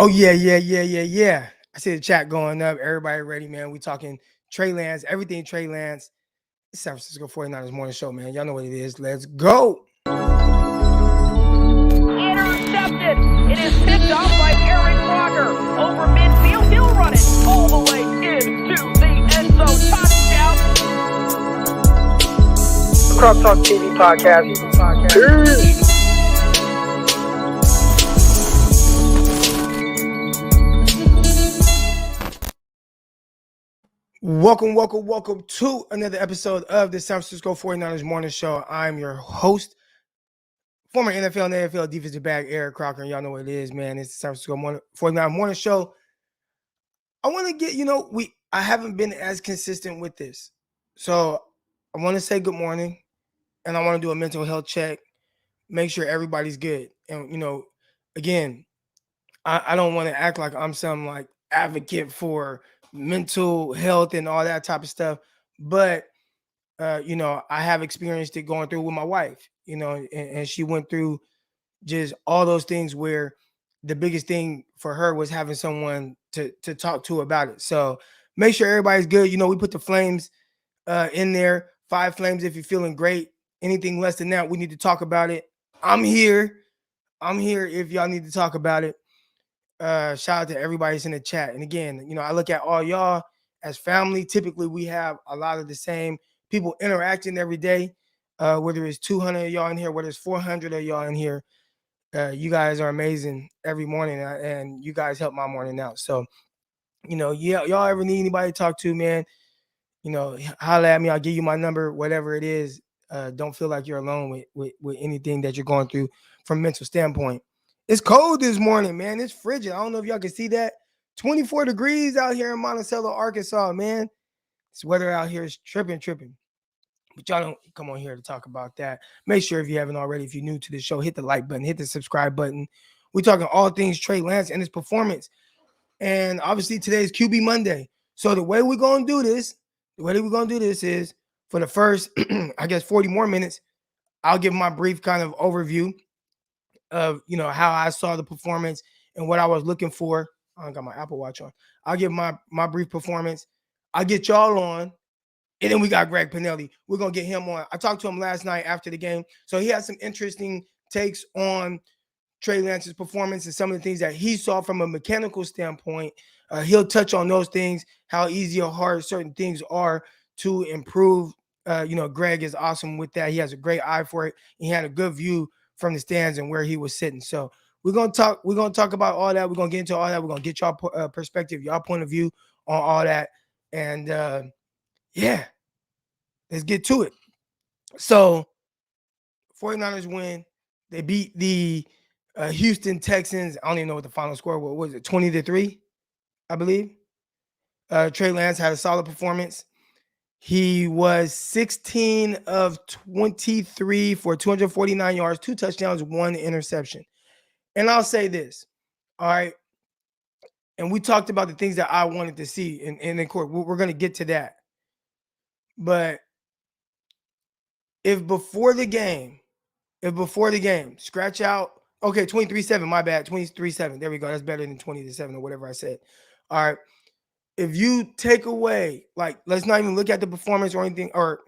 Oh, yeah. I see the chat going up. Everybody ready, man. We talking Trey Lance, everything Trey Lance. It's San Francisco 49ers morning show, man. Y'all know what it is. Let's go. Intercepted. It is picked up by Eric Crocker over midfield. He'll run it all the way into the end zone. Touchdown. Cross Talk TV podcast. Peace. Welcome to another episode of the San Francisco 49ers morning show. I'm your host, former NFL and AFL defensive back Eric Crocker, and y'all know what it is, man. It's the San Francisco 49ers morning show. I want to get, I haven't been as consistent with this. So I want to say good morning, and I want to do a mental health check, make sure everybody's good. And, again, I don't want to act like I'm some like advocate for mental health and all that type of stuff. But, I have experienced it going through with my wife, and she went through just all those things where the biggest thing for her was having someone to talk to about it. So make sure everybody's good. We put the flames in there, 5 flames if you're feeling great. Anything less than that, we need to talk about it. I'm here if y'all need to talk about it. Shout out to everybody's in the chat. And again, I look at all y'all as family. Typically, we have a lot of the same people interacting every day, whether it's 200 of y'all in here, whether it's 400 of y'all in here. You guys are amazing every morning, and you guys help my morning out. So, y'all ever need anybody to talk to, man, holla at me. I'll give you my number, whatever it is. Don't feel like you're alone with anything that you're going through from a mental standpoint. It's cold this morning, man. It's frigid. I don't know if y'all can see that. 24 degrees out here in Monticello, Arkansas, man. This weather out here is tripping. But y'all don't come on here to talk about that. Make sure if you haven't already, if you're new to the show, hit the like button, hit the subscribe button. We're talking all things Trey Lance and his performance. And obviously today's QB Monday. So the way we're going to do this is for the first, I guess, 40 more minutes, I'll give my brief kind of overview of, how I saw the performance and what I was looking for. I don't got my Apple Watch on. I'll give my brief performance. I'll get y'all on. And then we got Greg Panelli. We're going to get him on. I talked to him last night after the game. So he had some interesting takes on Trey Lance's performance and some of the things that he saw from a mechanical standpoint. He'll touch on those things, how easy or hard certain things are to improve. Greg is awesome with that. He has a great eye for it. He had a good view from the stands and where he was sitting. So we're going to talk about all that. We're going to get into all that. We're going to get y'all perspective, y'all point of view on all that. And yeah, let's get to it. So 49ers win. They beat the Houston Texans. I don't even know what the final score was. What was it? 20-3, I believe. Trey Lance had a solid performance. He was 16 of 23 for 249 yards, 2 touchdowns, 1 interception. And I'll say this, all right? And we talked about the things that I wanted to see. And in court, we're going to get to that. But if before the game, scratch out, okay, 23-7, my bad, 23-7. There we go. That's better than 20-7 or whatever I said. All right. If you take away, like, let's not even look at the performance or anything or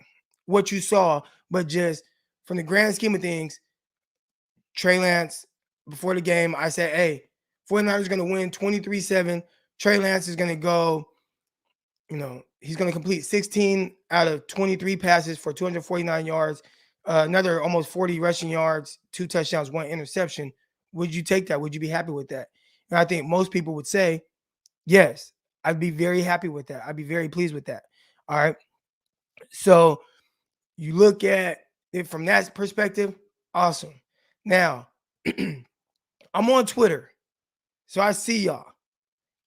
what you saw, but just from the grand scheme of things, Trey Lance, before the game, I said, hey, 49ers are going to win 23-7. Trey Lance is going to go, he's going to complete 16 out of 23 passes for 249 yards, another almost 40 rushing yards, 2 touchdowns, 1 interception. Would you take that? Would you be happy with that? And I think most people would say, yes, I'd be very happy with that. I'd be very pleased with that. All right. So you look at it from that perspective. Awesome. Now, I'm on Twitter, so I see y'all.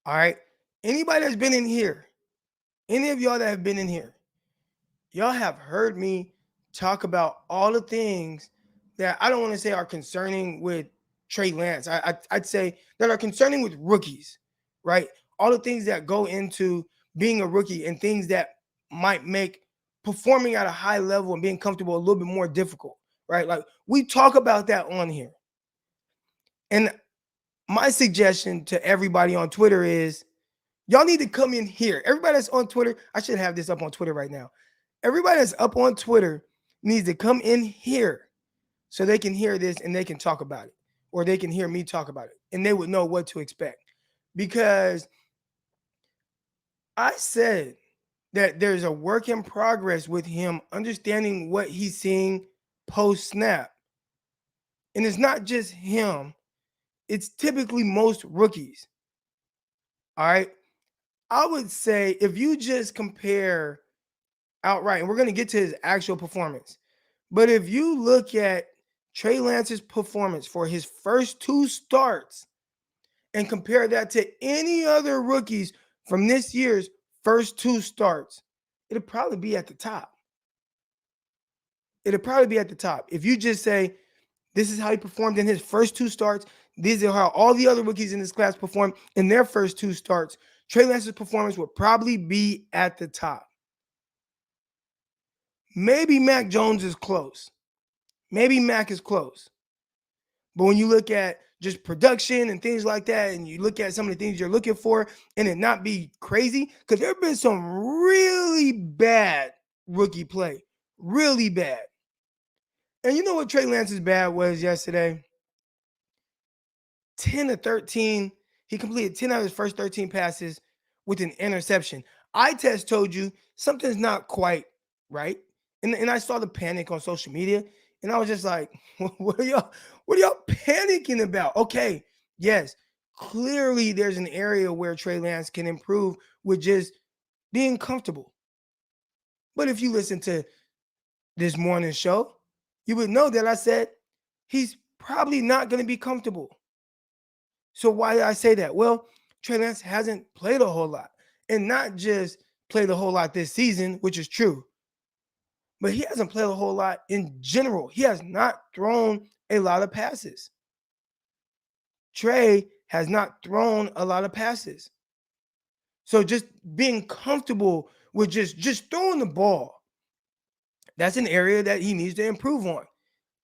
All right. Anybody that's been in here, any of y'all that have been in here, y'all have heard me talk about all the things that I don't want to say are concerning with Trey Lance. I'd say that are concerning with rookies, right? All the things that go into being a rookie and things that might make performing at a high level and being comfortable a little bit more difficult, right? Like we talk about that on here. And my suggestion to everybody on Twitter is y'all need to come in here. Everybody that's on Twitter, I should have this up on Twitter right now. Everybody that's up on Twitter needs to come in here so they can hear this and they can talk about it, or they can hear me talk about it and they would know what to expect. Because I said that there's a work in progress with him understanding what he's seeing post snap. And it's not just him, it's typically most rookies. All right. I would say if you just compare outright, and we're going to get to his actual performance, but if you look at Trey Lance's performance for his first 2 starts and compare that to any other rookies from this year's first 2 starts, it'll probably be at the top. It'll probably be at the top. If you just say, this is how he performed in his first 2 starts, these are how all the other rookies in this class performed in their first 2 starts, Trey Lance's performance would probably be at the top. Maybe Mac Jones is close. Maybe Mac is close. But when you look at just production and things like that, and you look at some of the things you're looking for, and it not be crazy, because there have been some really bad rookie play. Really bad. And you know what Trey Lance's bad was yesterday? 10 to 13. He completed 10 out of his first 13 passes with an interception. Eye test told you something's not quite right. And I saw the panic on social media, and I was just like, what are y'all panicking about? Okay, yes, clearly there's an area where Trey Lance can improve with just being comfortable. But if you listen to this morning show, you would know that I said he's probably not going to be comfortable. So why did I say that? Well, Trey Lance hasn't played a whole lot, and not just played a whole lot this season, which is true, but he hasn't played a whole lot in general. He has not thrown a lot of passes. Trey has not thrown a lot of passes. So just being comfortable with just throwing the ball, that's an area that he needs to improve on.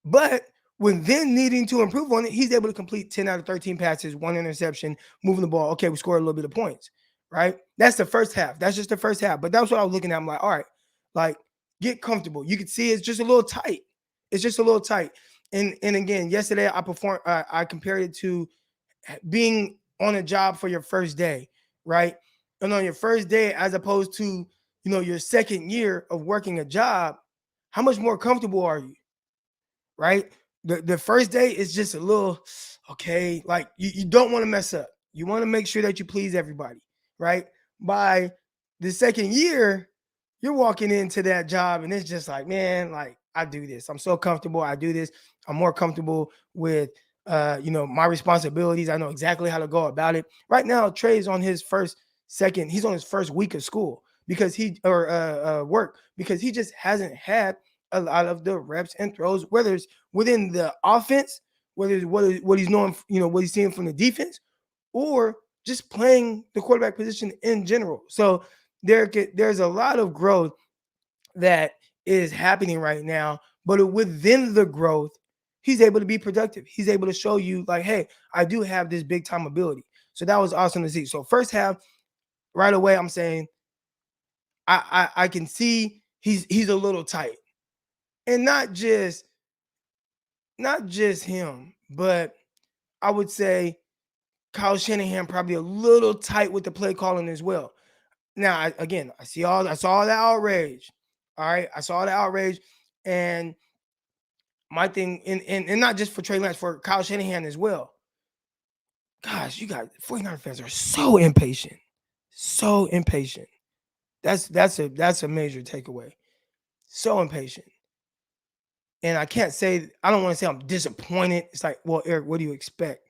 But when then needing to improve on it, he's able to complete 10 out of 13 passes, 1 interception, moving the ball. Okay, we scored a little bit of points, right? That's the first half. That's just the first half. But that's what I was looking at. I'm like, all right, like, get comfortable. You can see it's just a little tight. It's just a little tight. And again, yesterday I compared it to being on a job for your first day, right? And on your first day, as opposed to, your second year of working a job, how much more comfortable are you? Right? The first day is just a little, okay, like you don't want to mess up. You want to make sure that you please everybody, right? By the second year, you're walking into that job and it's just like, man, like I do this. I'm so comfortable. I do this. I'm more comfortable with my responsibilities. I know exactly how to go about it. Right now, Trey's on his he's on his first week of school because work, because he just hasn't had a lot of the reps and throws, whether it's within the offense, whether it's what he's knowing, what he's seeing from the defense, or just playing the quarterback position in general. So there's a lot of growth that is happening right now, but within the growth, he's able to be productive. He's able to show you like, hey, I do have this big time ability. So that was awesome to see. So first half, right away, I'm saying I can see he's a little tight. And not just him, but I would say Kyle Shanahan probably a little tight with the play calling as well. Now, I saw the outrage. All right, I saw the outrage, and my thing, and not just for Trey Lance, for Kyle Shanahan as well. Gosh, you guys, 49er fans are so impatient, so impatient. That's a major takeaway. So impatient. And I don't want to say I'm disappointed. It's like, well, Eric, what do you expect?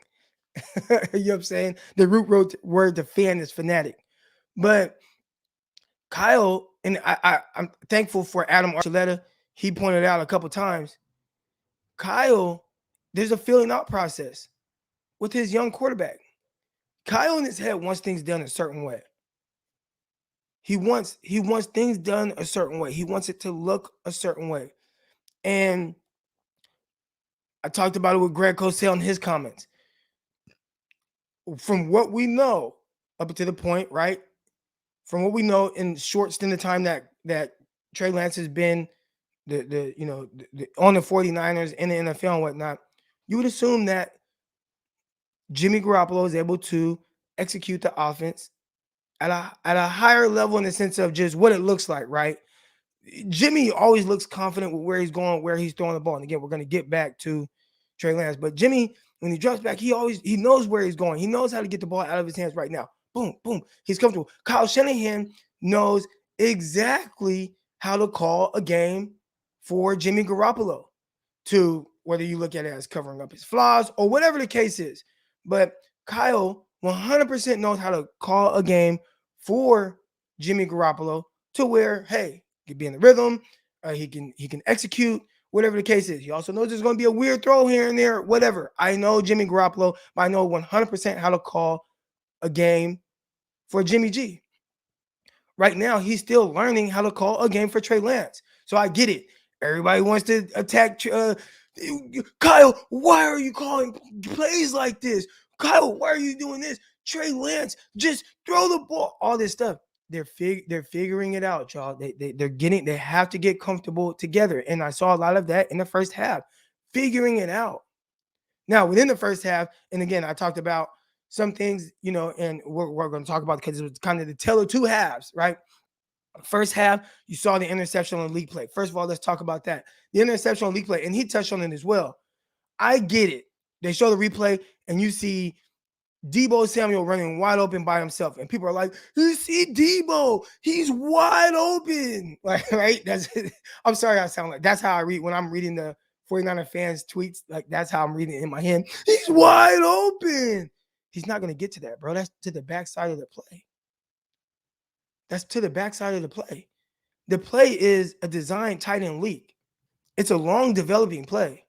You know what I'm saying? The root word to fan is fanatic. But Kyle, and I'm thankful for Adam Archuleta. He pointed out a couple times, Kyle, there's a filling out process with his young quarterback. Kyle in his head wants things done a certain way. He wants things done a certain way. He wants it to look a certain way. And I talked about it with Greg Cosell in his comments. from what we know up to the point, right? From what we know in short stint of time that Trey Lance has been on the 49ers in the NFL and whatnot, you would assume that Jimmy Garoppolo is able to execute the offense at a higher level in the sense of just what it looks like, right? Jimmy always looks confident with where he's going, where he's throwing the ball. And again, we're going to get back to Trey Lance, but Jimmy, when he drops back, he knows where he's going. He knows how to get the ball out of his hands right now. Boom, boom. He's comfortable. Kyle Shanahan knows exactly how to call a game for Jimmy Garoppolo, to whether you look at it as covering up his flaws or whatever the case is. But Kyle 100% knows how to call a game for Jimmy Garoppolo to where, hey, he can be in the rhythm, he can execute, whatever the case is. He also knows there's going to be a weird throw here and there, whatever. I know Jimmy Garoppolo, but I know 100% how to call a game for Jimmy G. Right now, he's still learning how to call a game for Trey Lance. So I get it. Everybody wants to attack Kyle. Why are you calling plays like this? Kyle, why are you doing this? Trey Lance, just throw the ball. All this stuff. They're figuring it out, y'all. They have to get comfortable together. And I saw a lot of that in the first half, figuring it out. Now, within the first half, and again, I talked about some things, and we're going to talk about because it was kind of the tale of two halves, right? First half, you saw the interception on league play. First of all, let's talk about that. The interception on league play, and he touched on it as well. I get it. They show the replay, and you see Deebo Samuel running wide open by himself, and people are like, "You see Deebo? He's wide open." Like, right? I'm sorry, I sound like that's how I read when I'm reading the 49er fans tweets. Like, that's how I'm reading it in my head. He's wide open. He's not going to get to that, bro. That's to the backside of the play. That's to the backside of the play. The play is a designed tight end leak. It's a long developing play.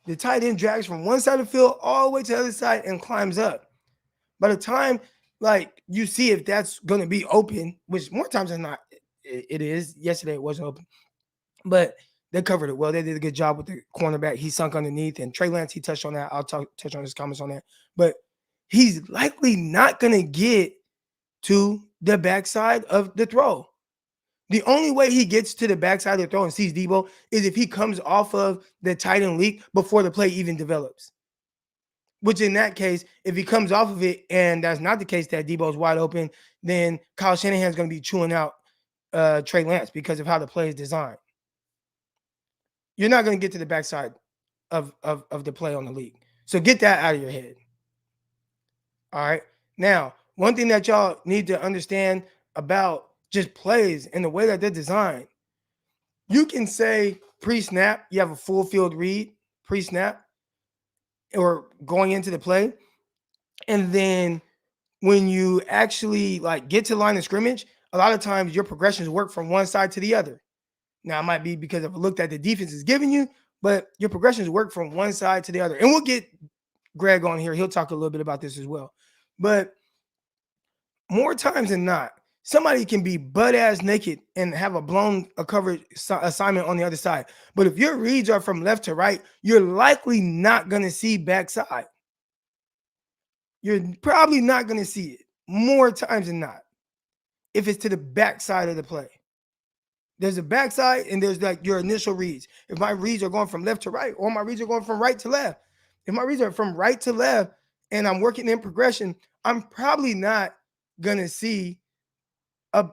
The tight end drags from one side of the field all the way to the other side and climbs up. By the time, like, you see if that's going to be open, which more times than not, it is. Yesterday it wasn't open. But they covered it well. They did a good job with the cornerback. He sunk underneath. And Trey Lance, he touched on that. I'll touch on his comments on that. But he's likely not going to get to the backside of the throw. The only way he gets to the backside of the throw and sees Deebo is if he comes off of the tight end leak before the play even develops. Which in that case, if he comes off of it and that's not the case, that Deebo's wide open, then Kyle Shanahan's going to be chewing out Trey Lance because of how the play is designed. You're not going to get to the backside of the play on the league. So get that out of your head. All right. Now, one thing that y'all need to understand about just plays and the way that they're designed, you can say pre-snap, you have a full field read pre-snap or going into the play. And then when you actually like get to the line of scrimmage, a lot of times your progressions work from one side to the other. Now, it might be because of a look that the defense is giving you, but your progressions work from one side to the other. And we'll get Greg on here. He'll talk a little bit about this as well. But more times than not, somebody can be butt-ass naked and have a coverage assignment on the other side. But if your reads are from left to right, you're likely not going to see backside. You're probably not going to see it more times than not if it's to the backside of the play. There's a backside and there's like your initial reads. If my reads are going from left to right or my reads are going from right to left, if my reads are from right to left and I'm working in progression, I'm probably not going to see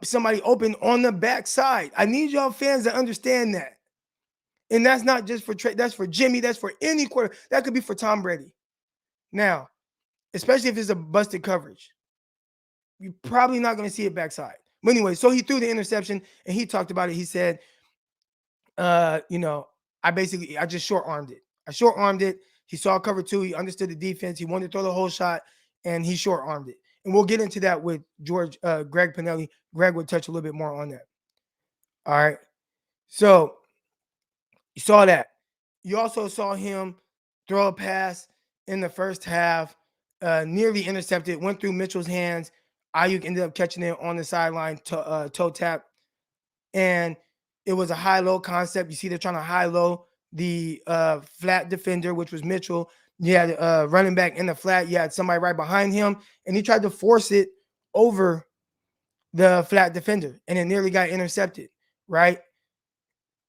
somebody open on the backside. I need y'all fans to understand that. And that's not just for Trey. That's for Jimmy. That's for any quarter. That could be for Tom Brady. Now, especially if it's a busted coverage, you're probably not going to see it backside. But anyway, so he threw the interception and he talked about it. He said, I just short-armed it. I short-armed it. He saw cover two. He understood the defense. He wanted to throw the whole shot and he short-armed it. And we'll get into that with Greg Panelli. Greg would touch a little bit more on that. All right. So you saw that. You also saw him throw a pass in the first half, nearly intercepted, went through Mitchell's hands. Ayuk ended up catching it on the sideline, toe tap. And it was a high-low concept. You see they're trying to high-low the flat defender, which was Mitchell. You had running back in the flat. You had somebody right behind him, and he tried to force it over the flat defender, and it nearly got intercepted, right?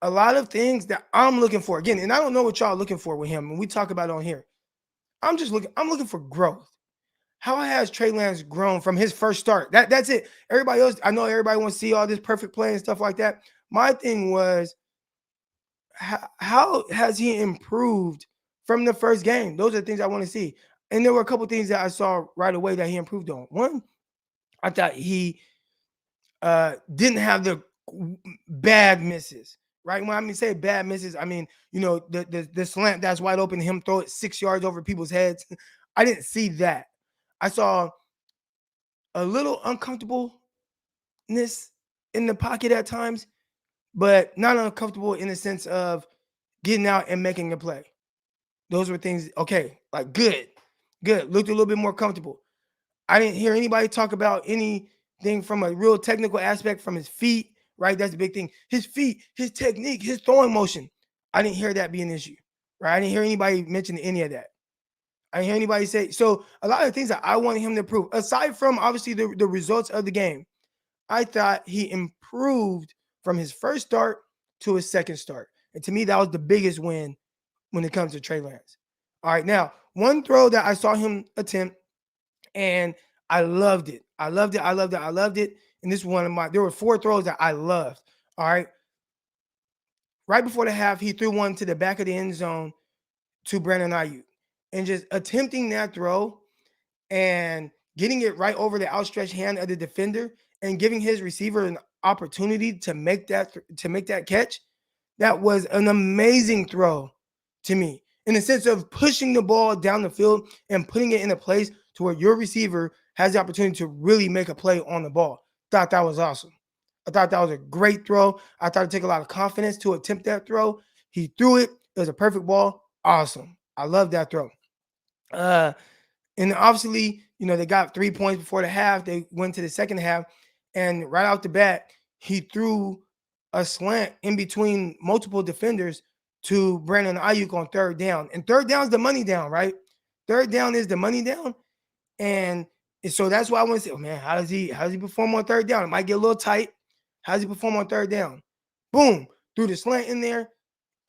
A lot of things that I'm looking for, again, and I don't know what y'all looking for with him, and we talk about it on here. I'm looking for growth. How has Trey Lance grown from his first start? That's it. Everybody else, I know everybody wants to see all this perfect play and stuff like that. My thing was, how has he improved from the first game? Those are the things I want to see. And there were a couple things that I saw right away that he improved on. One, I thought he didn't have the bad misses, right? When I say bad misses, I mean, the slant that's wide open, him throw it 6 yards over people's heads. I didn't see that. I saw a little uncomfortableness in the pocket at times, but not uncomfortable in the sense of getting out and making a play. Those were things, okay, like good. Looked a little bit more comfortable. I didn't hear anybody talk about anything from a real technical aspect from his feet, right? That's the big thing. His feet, his technique, his throwing motion. I didn't hear that be an issue, right? I didn't hear anybody mention any of that. I didn't hear anybody say. So a lot of things that I wanted him to improve, aside from obviously the results of the game, I thought he improved from his first start to his second start. And to me, that was the biggest win when it comes to Trey Lance. All right, now, one throw that I saw him attempt, and I loved it. I loved it. And this is there were 4 throws that I loved. All right. Right before the half, he threw one to the back of the end zone to Brandon Ayuk. And just attempting that throw and getting it right over the outstretched hand of the defender and giving his receiver an opportunity to make that catch, that was an amazing throw to me, in the sense of pushing the ball down the field and putting it in a place to where your receiver has the opportunity to really make a play on the ball. Thought that was awesome. I thought that was a great throw. I thought it took a lot of confidence to attempt that throw. He threw it. It was a perfect ball. Awesome. I love that throw. And obviously, they got 3 points before the half. They went to the second half, and right out the bat, he threw a slant in between multiple defenders to Brandon Ayuk on third down. And third down is the money down, right? Third down is the money down. And so that's why I want to say, oh man, how does he perform on third down? It might get a little tight. How does he perform on third down? Boom, threw the slant in there.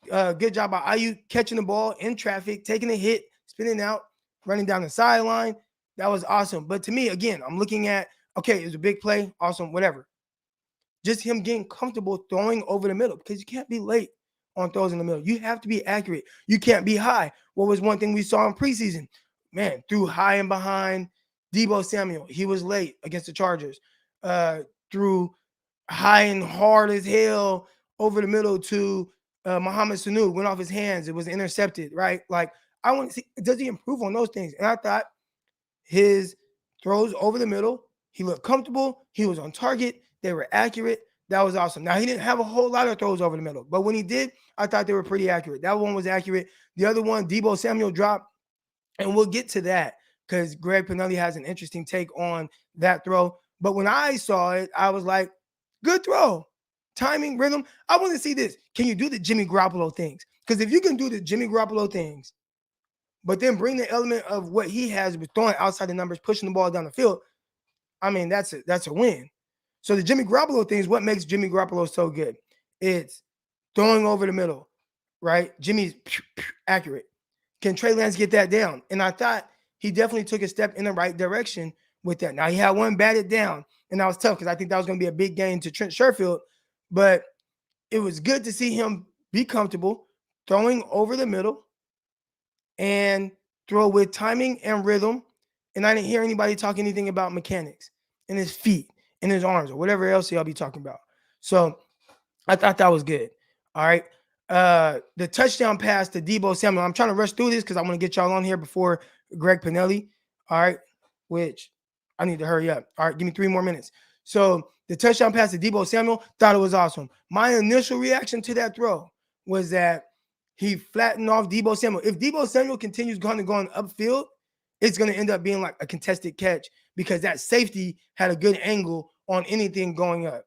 Good job by Ayuk catching the ball in traffic, taking a hit, spinning out, running down the sideline. That was awesome. But to me, again, I'm looking at, okay, it was a big play, awesome, whatever. Just him getting comfortable throwing over the middle, because you can't be late on throws in the middle. You have to be accurate. You can't be high. What was one thing we saw in preseason? Man, threw high and behind Deebo Samuel. He was late against the Chargers. Threw high and hard as hell over the middle to Mohamed Sanu. Went off his hands. It was intercepted, right? Like, I want to see, does he improve on those things? And I thought his throws over the middle, he looked comfortable. He was on target. They were accurate. That was awesome. Now, he didn't have a whole lot of throws over the middle, but when he did, I thought they were pretty accurate. That one was accurate. The other one, Deebo Samuel dropped, and we'll get to that because Greg Panelli has an interesting take on that throw. But when I saw it, I was like, good throw. Timing, rhythm. I want to see this. Can you do the Jimmy Garoppolo things? Because if you can do the Jimmy Garoppolo things, but then bring the element of what he has with throwing outside the numbers, pushing the ball down the field, I mean, that's a win. So the Jimmy Garoppolo thing is what makes Jimmy Garoppolo so good. It's throwing over the middle, right? Jimmy's accurate. Can Trey Lance get that down? And I thought he definitely took a step in the right direction with that. Now, he had one batted down, and that was tough because I think that was going to be a big gain to Trent Sherfield. But it was good to see him be comfortable throwing over the middle and throw with timing and rhythm. And I didn't hear anybody talk anything about mechanics and his feet and his arms or whatever else y'all be talking about. So I thought that was good. All right. The touchdown pass to Deebo Samuel. I'm trying to rush through this because I want to get y'all on here before Greg Panelli. All right. Which I need to hurry up. All right. Give me 3 more minutes. So the touchdown pass to Deebo Samuel, thought it was awesome. My initial reaction to that throw was that he flattened off Deebo Samuel. If Deebo Samuel continues going upfield, it's going to end up being like a contested catch because that safety had a good angle on anything going up.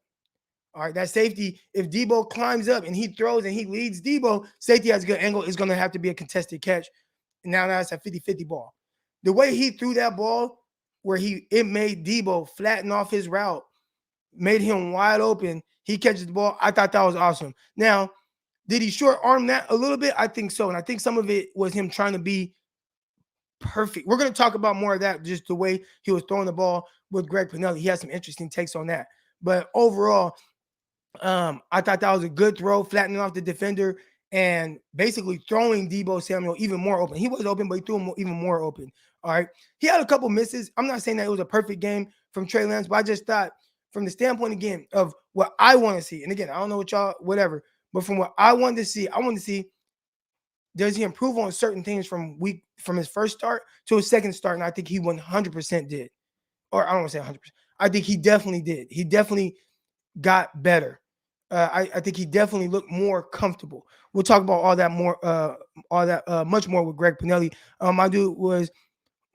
All right, that safety, if Deebo climbs up and he throws and he leads Deebo, safety has a good angle. It's going to have to be a contested catch. now that's a 50-50 ball. The way he threw that ball, where it made Debo flatten off his route, made him wide open. He catches the ball. I thought that was awesome. Now, did he short arm that a little bit? I think so. And I think some of it was him trying to be perfect. We're going to talk about more of that, just the way he was throwing the ball with Greg Panelli. He has some interesting takes on that. But overall, I thought that was a good throw, flattening off the defender and basically throwing Debo Samuel even more open. He was open, but he threw him even more open. All right. He had a couple misses. I'm not saying that it was a perfect game from Trey Lance, but I just thought from the standpoint, again, of what I want to see. And again, I don't know what y'all, whatever, but from what I wanted to see, does he improve on certain things from his first start to his second start? And I think he 100% did. Or I don't want to say 100%. I think he definitely did. He definitely got better. I think he definitely looked more comfortable. We'll talk about all that much more with Greg Panelli.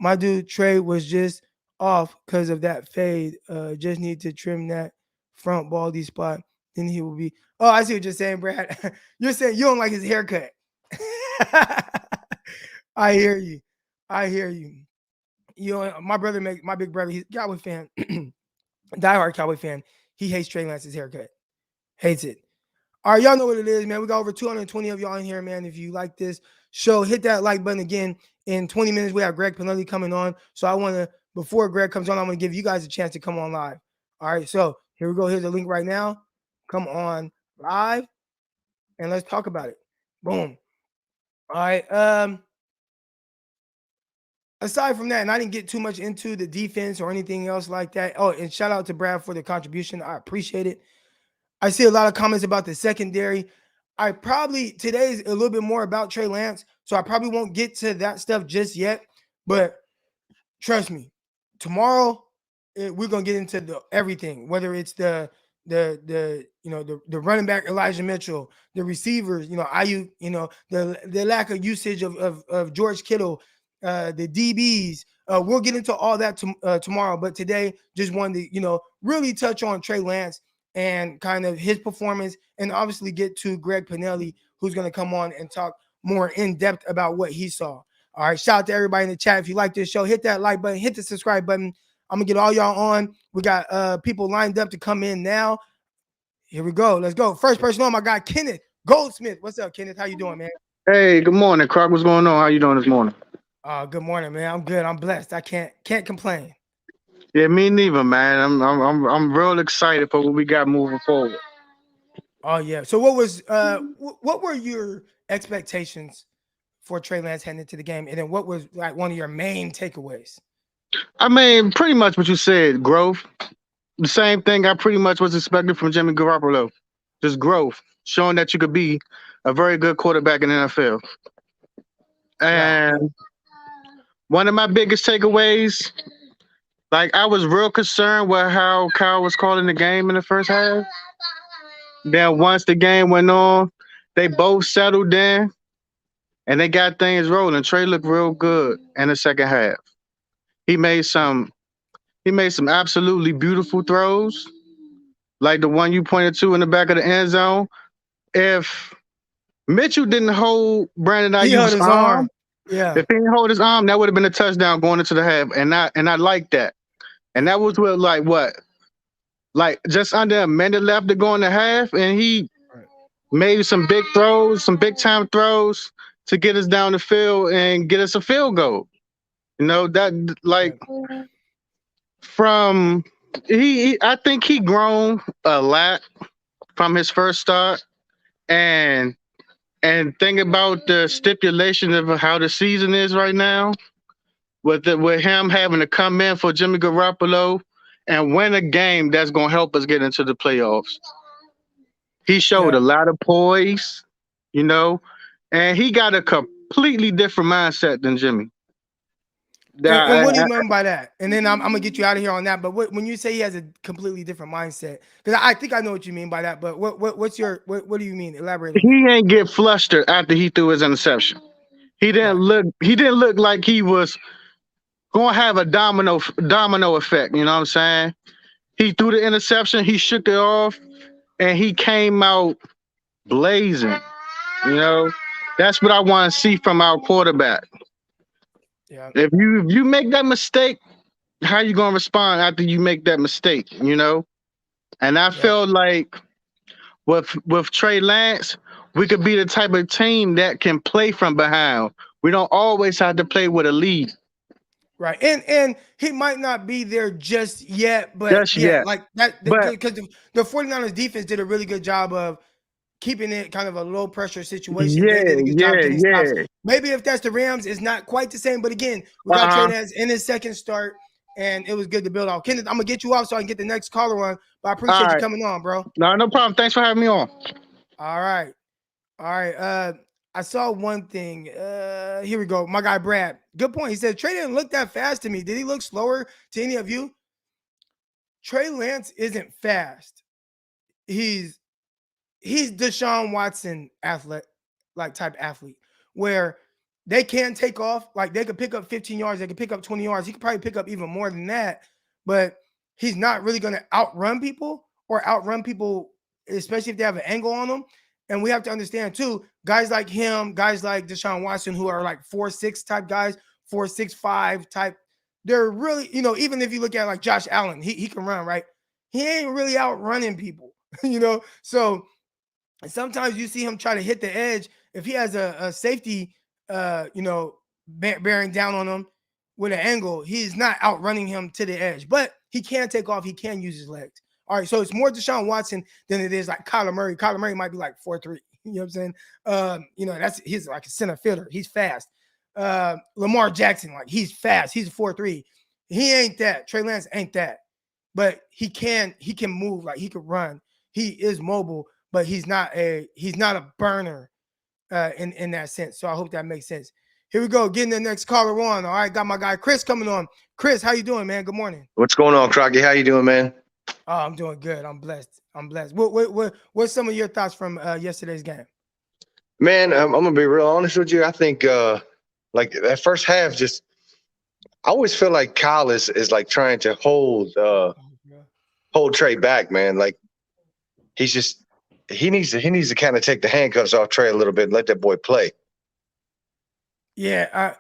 My dude Trey was just off because of that fade. Just need to trim that front baldy spot. Then he will be. Oh, I see what you're saying, Brad. You're saying you don't like his haircut. I hear you. You know, my big brother, he's a Cowboy fan, diehard Cowboy fan. He hates Trey Lance's haircut. Hates it. All right, y'all know what it is, man. We got over 220 of y'all in here, man. If you like this show, hit that like button again. In 20 minutes, we have Greg Panelli coming on. So before Greg comes on, I'm going to give you guys a chance to come on live. All right, so here we go. Here's the link right now. Come on live, and let's talk about it. Boom. All right. Aside from that, and I didn't get too much into the defense or anything else like that. Oh, and shout out to Brad for the contribution. I appreciate it. I see a lot of comments about the secondary. Today's a little bit more about Trey Lance, so I probably won't get to that stuff just yet. But trust me, tomorrow we're gonna get into everything, whether it's the running back Elijah Mitchell, the receivers, Ayuk, the lack of usage of George Kittle, the DBs. We'll get into all that tomorrow. But today, just wanted to really touch on Trey Lance and kind of his performance, and obviously get to Greg Panelli, who's going to come on and talk more in depth about what he saw. All right, shout out to everybody in the chat. If you like this show, hit that like button, hit the subscribe button. I'm gonna get all y'all on. We got people lined up to come in now. Here we go. Let's go. First person on, my guy Kenneth Goldsmith. What's up, Kenneth? How you doing, man? Hey, good morning, Croc. What's going on? How you doing this morning? Good morning, man. I'm good. I'm blessed. I can't complain. Yeah, me neither, man. I'm real excited for what we got moving forward. Oh yeah. So what were your expectations for Trey Lance heading into the game, and then what was like one of your main takeaways? I mean, pretty much what you said, growth. The same thing I pretty much was expecting from Jimmy Garoppolo. Just growth, showing that you could be a very good quarterback in the NFL. And one of my biggest takeaways, like I was real concerned with how Kyle was calling the game in the first half. Then once the game went on, they both settled in and they got things rolling. Trey looked real good in the second half. He made some absolutely beautiful throws, like the one you pointed to in the back of the end zone. If Mitchell didn't hold Brandon Ayuk's arm, if he didn't hold his arm, that would have been a touchdown going into the half. And I like that. And that was with like just under a minute left to go in the half, and he made some big throws, some big time throws to get us down the field and get us a field goal. That like I think he grown a lot from his first start, and think about the stipulation of how the season is right now, with him having to come in for Jimmy Garoppolo and win a game that's going to help us get into the playoffs. He showed a lot of poise, and he got a completely different mindset than Jimmy. And what do you mean by that? And then I'm gonna get you out of here on that. But when you say he has a completely different mindset, because I think I know what you mean by that. But what do you mean? Elaborate. He ain't get flustered after he threw his interception. He didn't look like he was gonna have a domino effect. You know what I'm saying? He threw the interception, he shook it off, and he came out blazing. That's what I want to see from our quarterback. Yeah. If you make that mistake, how you gonna respond after you make that mistake? You know. And I Yeah. feel like with Trey Lance, we could be the type of team that can play from behind. We don't always have to play with a lead. Right. And he might not be there just yet, but Just yeah, yet. like that But because the 49ers defense did a really good job of keeping it kind of a low pressure situation. They yeah, did a good job yeah, getting stops. yeah. Maybe if that's the Rams, it's not quite the same. But again, we got Trey Uh-huh. Lance in his second start, and it was good to build off. Kenneth, I'm gonna get you off so I can get the next caller on. But I All appreciate you right. coming on, bro. No problem. Thanks for having me on. All right. All right. I saw one thing. Here we go. My guy Brad. Good point. He said Trey didn't look that fast to me. Did he look slower to any of you? Trey Lance isn't fast. He's Deshaun Watson athlete, like type athlete, where they can take off, like they could pick up 15 yards, they could pick up 20 yards. He could probably pick up even more than that, but he's not really going to outrun people, especially if they have an angle on them. And we have to understand too, guys like him, guys like Deshaun Watson, who are like 4'6" type guys, 4'6'5" type. They're really, even if you look at like Josh Allen, he can run, right? He ain't really outrunning people, So sometimes you see him try to hit the edge. If he has a safety, bearing down on him with an angle, he's not outrunning him to the edge, but he can take off. He can use his legs. All right, so it's more Deshaun Watson than it is like Kyler Murray. Kyler Murray might be like 4'3". You know what I'm saying? He's like a center fielder. He's fast. Lamar Jackson, like he's fast. He's a 4'3". He ain't that. Trey Lance ain't that. But he can move, like he can run. He is mobile, but he's not a burner in that sense. So I hope that makes sense. Here we go. Getting the next caller on. All right, got my guy Chris coming on. Chris, how you doing, man? Good morning. What's going on, Crocky? How you doing, man? Oh, I'm doing good. I'm blessed. What's some of your thoughts from yesterday's game? Man, I'm gonna be real honest with you. I think like that first half, I always feel like Kyle is like trying to hold Trey back, man. Like he needs to kind of take the handcuffs off Trey a little bit and let that boy play. Yeah,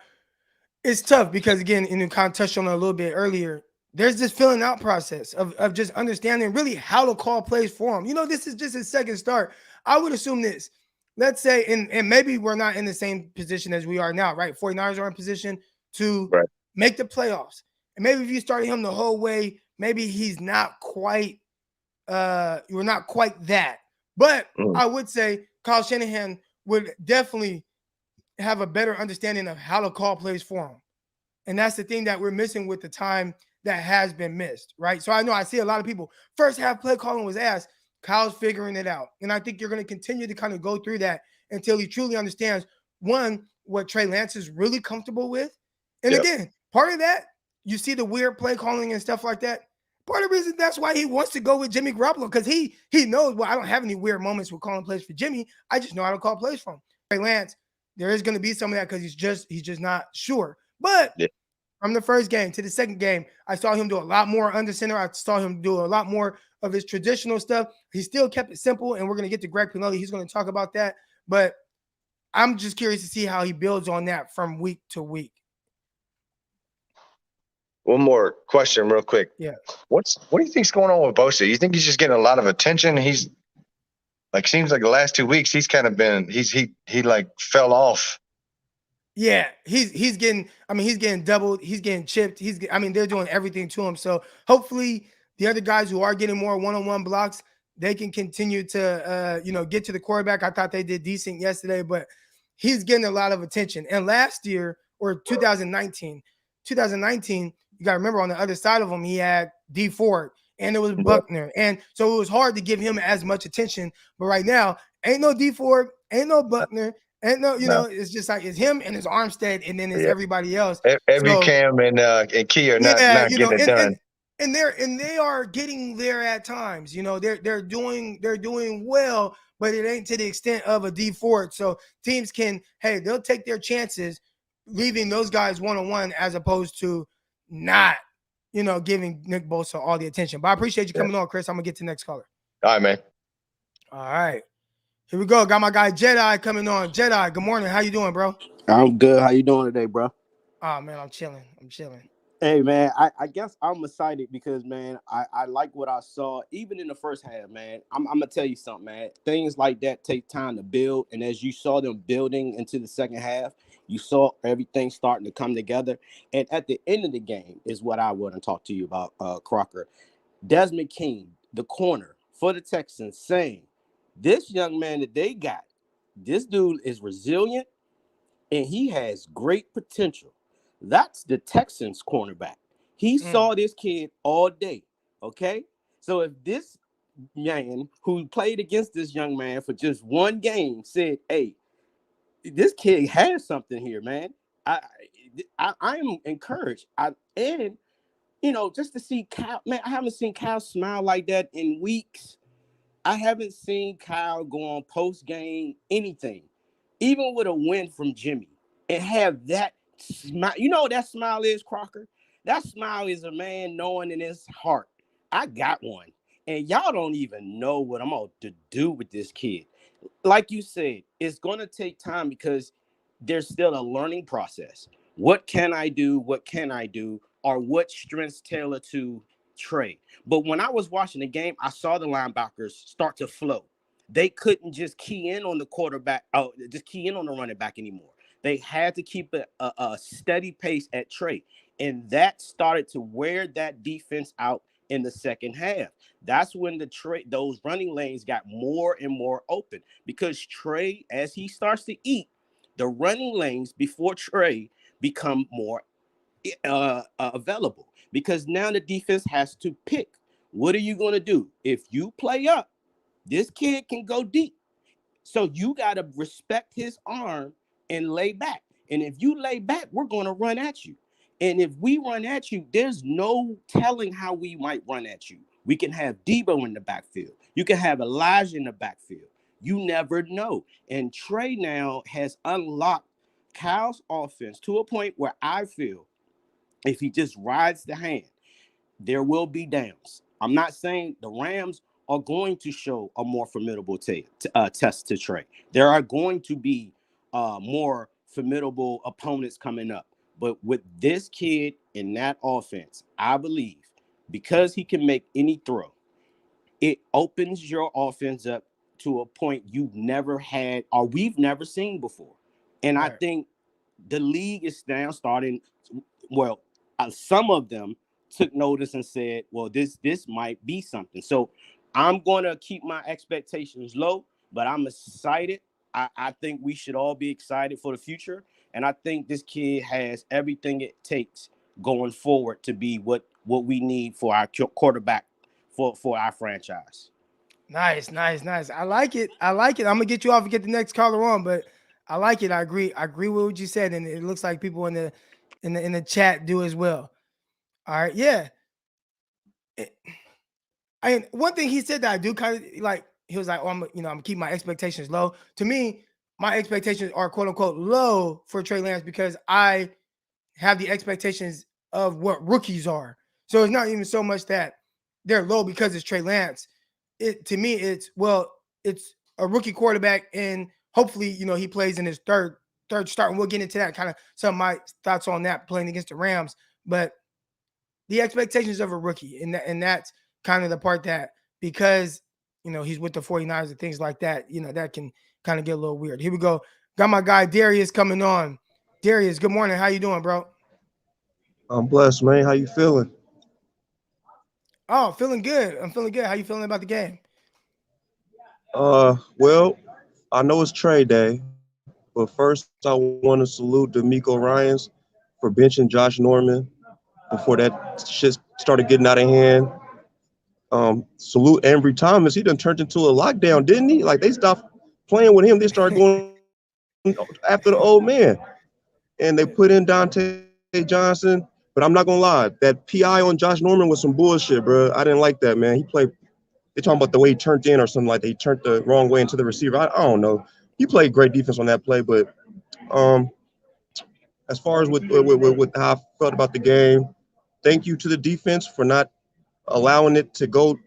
it's tough because again, and you kind of touched on it a little bit earlier. There's this filling out process of just understanding really how to call plays for him. This is just his second start. I would assume this. Let's say, and maybe we're not in the same position as we are now, right? 49ers are in position to make the playoffs. And maybe if you started him the whole way, maybe he's not quite, you're not quite that. But I would say Kyle Shanahan would definitely have a better understanding of how to call plays for him. And that's the thing that we're missing with the time that has been missed, right? So I know I see a lot of people, first half play calling was asked, Kyle's figuring it out. And I think you're going to continue to kind of go through that until he truly understands, one, what Trey Lance is really comfortable with. And again, part of that, you see the weird play calling and stuff like that. Part of the reason that's why he wants to go with Jimmy Garoppolo, because he knows, well, I don't have any weird moments with calling plays for Jimmy. I just know how to call plays for him. Trey Lance, there is going to be some of that because he's just not sure. But from the first game to the second game, I saw him do a lot more under center. I saw him do a lot more of his traditional stuff. He still kept it simple, and we're going to get to Greg Panelli. He's going to talk about that. But I'm just curious to see how he builds on that from week to week. One more question real quick. Yeah. What do you think's going on with Bosa? You think he's just getting a lot of attention? He's like, seems like the last 2 weeks he's kind of been he like fell off. Yeah, he's getting doubled, he's getting chipped, they're doing everything to him. So hopefully the other guys who are getting more one-on-one blocks, they can continue to get to the quarterback. I thought they did decent yesterday, but he's getting a lot of attention. And last year, or 2019, you got to remember on the other side of him, he had D Ford and it was Buckner. And so it was hard to give him as much attention. But right now, ain't no D Ford, ain't no Buckner. And no, it's just like it's him and it's Armstead, and then it's everybody else. Every Cam and Key are not getting it done. And they are getting there at times. They're doing well, but it ain't to the extent of a D Ford. So teams they'll take their chances, leaving those guys one-on-one as opposed to not, giving Nick Bosa all the attention. But I appreciate you coming on, Chris. I'm gonna get to the next caller. All right, man. All right. Here we go. Got my guy Jedi coming on. Jedi, good morning. How you doing, bro? I'm good. How you doing today, bro? Oh man, I'm chilling. I'm chilling. Hey man, I guess I'm excited because man, I like what I saw even in the first half, man. I'm gonna tell you something, man. Things like that take time to build, and as you saw them building into the second half, you saw everything starting to come together. And at the end of the game is what I want to talk to you about, Crocker. Desmond King, the corner for the Texans, saying this young man that they got, this dude is resilient and he has great potential. That's the Texans cornerback. He saw this kid all day. Okay. So if this man who played against this young man for just one game said, hey, this kid has something here, man. I am encouraged. And just to see Kyle, man, I haven't seen Kyle smile like that in weeks. I haven't seen Kyle go on post game anything, even with a win from Jimmy, and have that smile. You know what that smile is, Crocker? That smile is a man knowing in his heart, I got one. And y'all don't even know what I'm going to do with this kid. Like you said, it's going to take time because there's still a learning process. What can I do? What can I do? Or what strengths tailor to Trey? But when I was watching the game, I saw the linebackers start to flow. They couldn't just key in on the quarterback, just key in on the running back anymore. They had to keep a steady pace at Trey. And that started to wear that defense out in the second half. That's when those running lanes got more and more open because Trey, as he starts to eat, the running lanes before Trey become more available because now the defense has to pick. What are you going to do? If you play up, this kid can go deep. So you got to respect his arm and lay back. And if you lay back, we're going to run at you. And if we run at you, there's no telling how we might run at you. We can have Debo in the backfield. You can have Elijah in the backfield. You never know. And Trey now has unlocked Kyle's offense to a point where I feel if he just rides the hand, there will be downs. I'm not saying the Rams are going to show a more formidable test to Trey. There are going to be more formidable opponents coming up. But with this kid in that offense, I believe because he can make any throw, it opens your offense up to a point you've never had or we've never seen before. And I think the league is now starting, well, some of them took notice and said, well, this might be something. So I'm going to keep my expectations low, but I'm excited. I think we should all be excited for the future. And I think this kid has everything it takes going forward to be what we need for our quarterback for our franchise. Nice. I like it. I'm gonna get you off and get the next caller on, but I like it. I agree with what you said, and it looks like people in the chat do as well. All right, yeah. One thing he said that I do kind of like. He was like, "Oh, I'm gonna keep my expectations low." To me, my expectations are quote unquote low for Trey Lance because I have the expectations of what rookies are. So it's not even so much that they're low because it's Trey Lance. To me, it's a rookie quarterback, and hopefully, he plays in his third start, and we'll get into that kind of some of my thoughts on that playing against the Rams. But the expectations of a rookie, and that's kind of the part that because he's with the 49ers and things like that, that can kind of get a little weird. Here we go. Got my guy Darius coming on. Darius, good morning. How you doing, bro? I'm blessed, man. How you feeling? Oh, feeling good. I'm feeling good. How you feeling about the game? Well, I know it's trade day, but first I want to salute D'Amico Ryans for benching Josh Norman before that shit started getting out of hand. Salute Ambry Thomas. He done turned into a lockdown, didn't he? Like they stopped playing with him. They started going after the old man, and they put in Dante Johnson. But I'm not gonna lie, that PI on Josh Norman was some bullshit, bro. I didn't like that, man. He played. They talking about the way he turned in or something like that. He turned the wrong way into the receiver. I don't know. He played great defense on that play, but um, as far as with how I felt about the game, thank you to the defense for not allowing it to go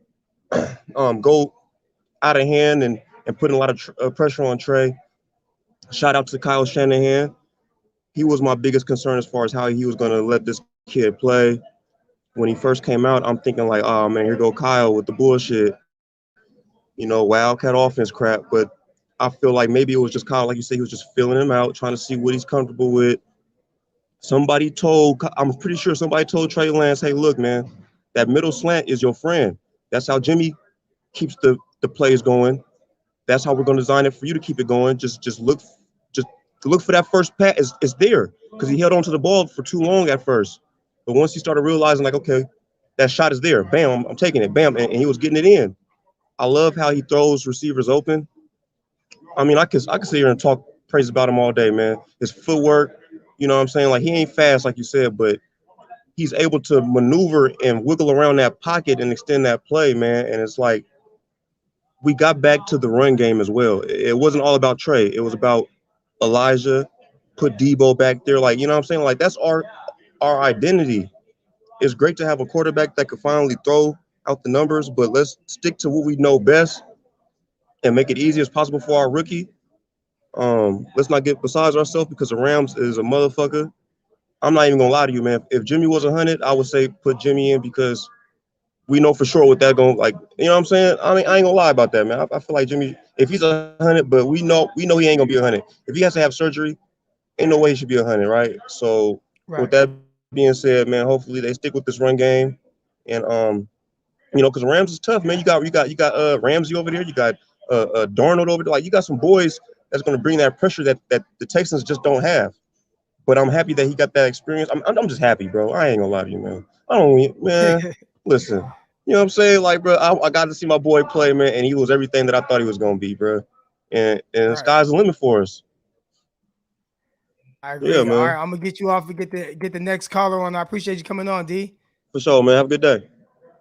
out of hand and putting a lot of pressure on Trey. Shout out to Kyle Shanahan. he was my biggest concern as far as how he was going to let this kid play. When he first came out, I'm thinking like, oh man, here go Kyle with the bullshit, wildcat offense crap. But I feel like maybe it was just Kyle, like you said, he was just feeling him out, trying to see what he's comfortable with. I'm pretty sure somebody told Trey Lance, hey, look, man, that middle slant is your friend. That's how Jimmy keeps the plays going. That's how we're going to design it for you to keep it going. Just look for that first pass. It's there because he held on to the ball for too long at first. But once he started realizing, like, okay, that shot is there. Bam, I'm taking it. Bam, and he was getting it in. I love how he throws receivers open. I mean, I could sit here and talk praise about him all day, man. His footwork, you know what I'm saying? Like, he ain't fast, like you said, but he's able to maneuver and wiggle around that pocket and extend that play, man. And it's like we got back to the run game as well. It wasn't all about Trey. It was about Elijah, put Debo back there. Like, you know what I'm saying? Like, that's our identity. It's great to have a quarterback that could finally throw out the numbers, but let's stick to what we know best and make it easy as possible for our rookie. Let's not get besides ourselves because the Rams is a motherfucker. I'm not even gonna lie to you, man. If Jimmy was 100, I would say put Jimmy in because we know for sure what that going like. You know what I'm saying? I mean, I ain't gonna lie about that, man. I feel like Jimmy, if he's 100, but we know he ain't gonna be 100. If he has to have surgery, ain't no way he should be 100, right? So with Right. that being said, man, hopefully they stick with this run game, and because Rams is tough, man. You got Ramsey over there, you got Darnold over there. Like you got some boys that's gonna bring that pressure that the Texans just don't have. But I'm happy that he got that experience. I'm just happy, bro. I ain't gonna lie to you, man. I don't, man. Listen, you know what I'm saying? Like, bro, I got to see my boy play, man, and he was everything that I thought he was gonna be, bro. And the Right. sky's the limit for us. I Yeah, agree. All right, man. I'm gonna get you off and get the next caller on. I appreciate you coming on, D. For sure, man. Have a good day.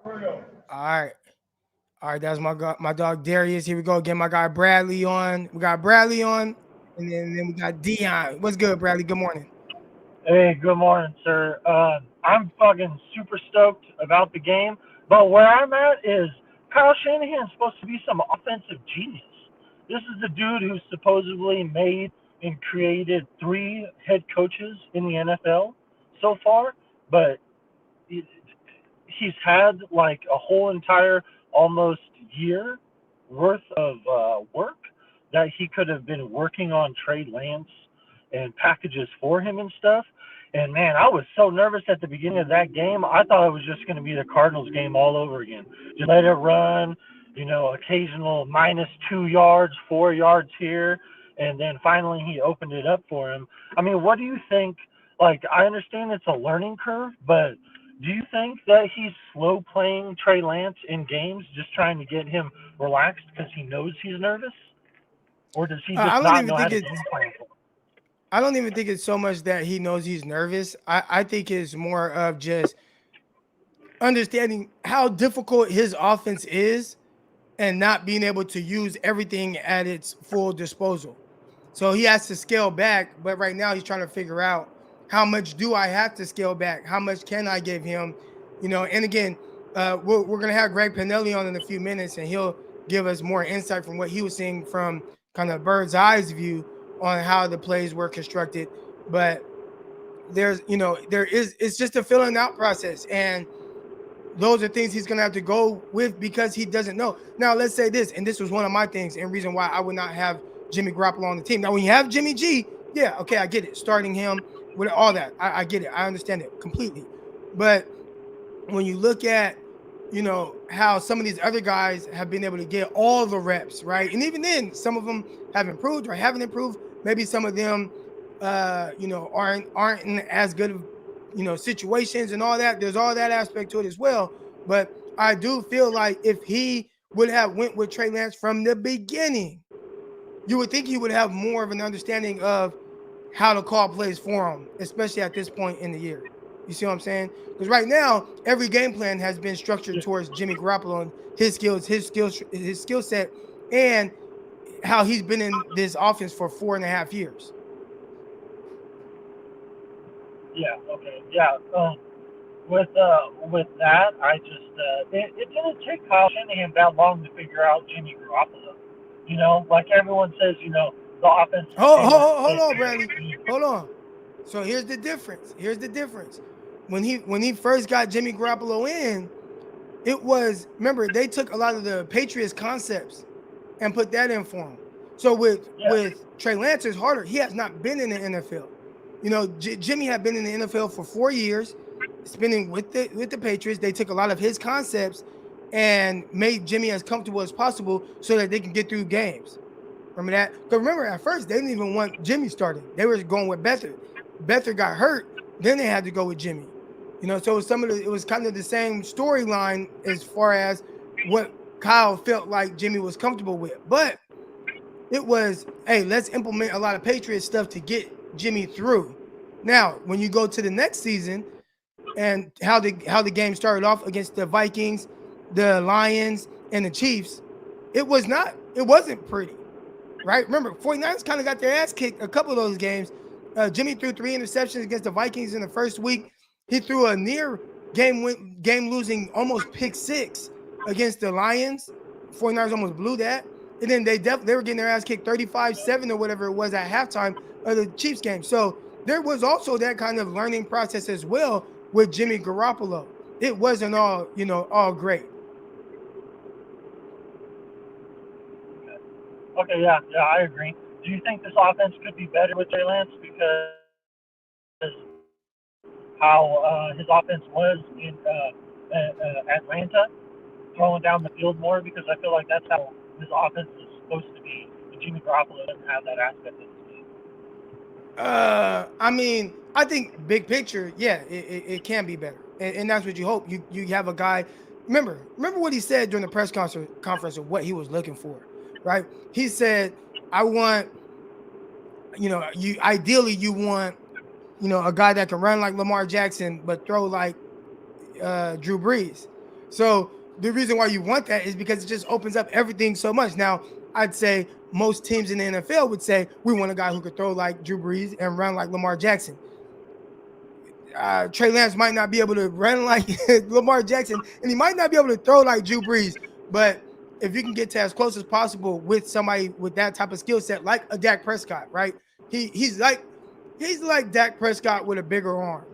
All right. All right, that's my dog Darius. Here we go again. My guy Bradley on. We got Bradley on, and then we got Dion. What's good, Bradley? Good morning. Hey, good morning, sir. I'm fucking super stoked about the game, but where I'm at is Kyle Shanahan's supposed to be some offensive genius. This is the dude who supposedly made and created 3 head coaches in the NFL so far, but he's had like a whole entire almost year worth of work that he could have been working on Trey Lance and packages for him and stuff. And man, I was so nervous at the beginning of that game. I thought it was just going to be the Cardinals game all over again. Just let it run, occasional -2 yards, 4 yards here. And then finally he opened it up for him. I mean, what do you think? Like, I understand it's a learning curve, but do you think that he's slow playing Trey Lance in games, just trying to get him relaxed because he knows he's nervous? Or does he I just don't not even know how think to it's. game plan for him? I don't even think it's so much that he knows he's nervous. I think it's more of just understanding how difficult his offense is and not being able to use everything at its full disposal. So he has to scale back, but right now he's trying to figure out how much do I have to scale back? How much can I give him? And again, we're going to have Greg Panelli on in a few minutes, and he'll give us more insight from what he was seeing from kind of bird's eyes view on how the plays were constructed. But it's just a filling out process. And those are things he's going to have to go with because he doesn't know. Now, let's say this, and this was one of my things and reason why I would not have Jimmy Garoppolo on the team. Now, when you have Jimmy G, yeah, okay, I get it. Starting him with all that, I get it. I understand it completely. But when you look at, how some of these other guys have been able to get all the reps, right? And even then, some of them have improved or haven't improved. Maybe some of them, aren't in as good of, situations and all that. There's all that aspect to it as well. But I do feel like if he would have went with Trey Lance from the beginning, you would think he would have more of an understanding of how to call plays for him, especially at this point in the year. You see what I'm saying? Because right now, every game plan has been structured towards Jimmy Garoppolo and his skill set, and how he's been in this offense for 4.5 years. Yeah, okay, yeah. With that, I just it didn't take Kyle Shanahan that long to figure out Jimmy Garoppolo. Like everyone says, the offense Hold came with on, Bradley. Hold on. So here's the difference. Here's the difference. When he first got Jimmy Garoppolo in, it was, remember, they took a lot of the Patriots concepts and put that in for him. So with Trey Lance, it's harder. He has not been in the NFL. You know, Jimmy had been in the NFL for 4 years, spending with the Patriots. They took a lot of his concepts and made Jimmy as comfortable as possible so that they can get through games. Remember that? Because remember, at first, they didn't even want Jimmy starting. They were going with Beathard. Beathard got hurt. Then they had to go with Jimmy. You know, so it was kind of the same storyline as far as what Kyle felt like Jimmy was comfortable with. But it was, hey, let's implement a lot of Patriot stuff to get Jimmy through. Now, when you go to the next season and how the game started off against the Vikings, the Lions, and the Chiefs, it wasn't pretty, right? Remember, 49ers kind of got their ass kicked a couple of those games. Jimmy threw 3 interceptions against the Vikings in the first week. He threw a near game-losing almost pick 6 against the Lions. 49ers almost blew that. And then they were getting their ass kicked 35-7 or whatever it was at halftime of the Chiefs game. So there was also that kind of learning process as well with Jimmy Garoppolo. It wasn't all great. Okay, yeah, I agree. Do you think this offense could be better with Trey Lance because how his offense was in Atlanta, throwing down the field more? Because I feel like that's how this offense is supposed to be. And Jimmy Garoppolo doesn't have that aspect of the team. I mean, I think big picture, yeah, it can be better, and that's what you hope. You have a guy. Remember what he said during the press conference of what he was looking for, right? He said, "I want, ideally you want, a guy that can run like Lamar Jackson but throw like Drew Brees." So the reason why you want that is because it just opens up everything so much. Now, I'd say most teams in the NFL would say, we want a guy who could throw like Drew Brees and run like Lamar Jackson. Trey Lance might not be able to run like Lamar Jackson, and he might not be able to throw like Drew Brees. But if you can get to as close as possible with somebody with that type of skill set, like a Dak Prescott, right? He's like Dak Prescott with a bigger arm,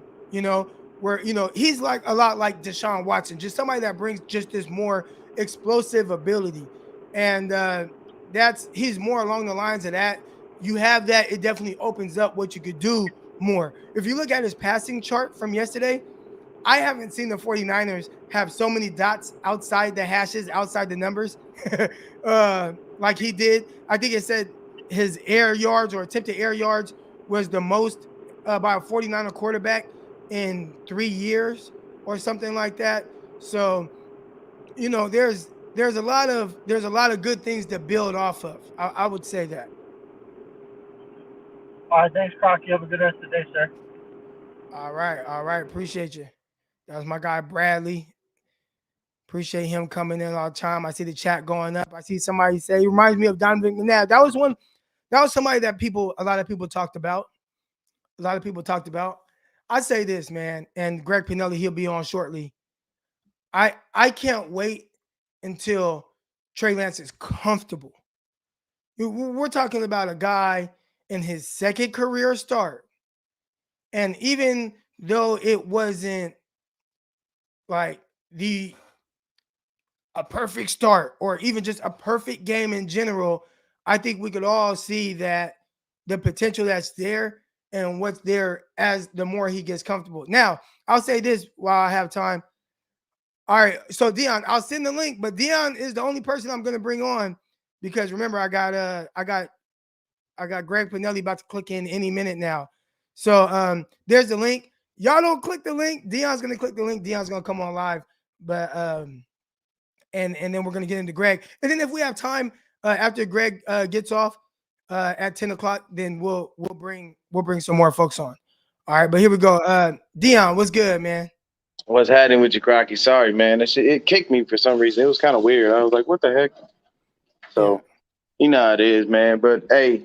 where he's like a lot like Deshaun Watson, just somebody that brings just this more explosive ability. And he's more along the lines of that. You have that, it definitely opens up what you could do more. If you look at his passing chart from yesterday, I haven't seen the 49ers have so many dots outside the hashes, outside the numbers, like he did. I think it said his air yards or attempted air yards was the most by a 49er quarterback in 3 years or something like that. So, there's a lot of good things to build off of. I would say that. All right, thanks, Croc. You have a good rest of the day, sir. All right. Appreciate you. That was my guy Bradley. Appreciate him coming in all the time. I see the chat going up. I see somebody say he reminds me of Donovan McNabb. That was somebody that a lot of people talked about. I say this, man, and Greg Panelli, he'll be on shortly. I can't wait until Trey Lance is comfortable. We're talking about a guy in his second career start. And even though it wasn't like a perfect start or even just a perfect game in general, I think we could all see that the potential that's there and what's there as the more he gets comfortable. Now, I'll say this while I have time. All right, so Dion, I'll send the link, but Dion is the only person I'm going to bring on because remember, I got Greg Panelli about to click in any minute now. So there's the link. Y'all don't click the link. Dion's going to click the link. Dion's going to come on live, but and then we're going to get into Greg. And then if we have time after Greg gets off at 10 o'clock, then we'll bring some more folks on. All right, but here we go. Dion, what's good, man? What's happening with you, Crocky? Sorry, man. It kicked me for some reason. It was kind of weird. I was like, what the heck? So, You know how it is, man. But, hey,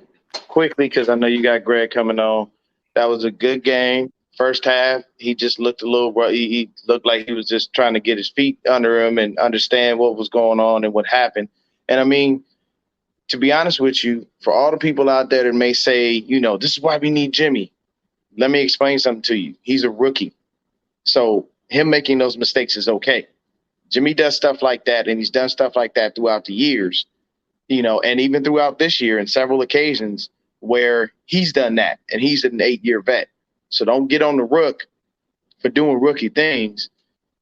quickly, because I know you got Greg coming on, that was a good game. First half, he just looked a little – he looked like he was just trying to get his feet under him and understand what was going on and what happened. And, I mean, to be honest with you, for all the people out there that may say, this is why we need Jimmy, let me explain something to you. He's a rookie. So him making those mistakes is okay. Jimmy does stuff like that, and he's done stuff like that throughout the years, and even throughout this year in several occasions where he's done that, and he's an 8-year vet. So don't get on the rook for doing rookie things.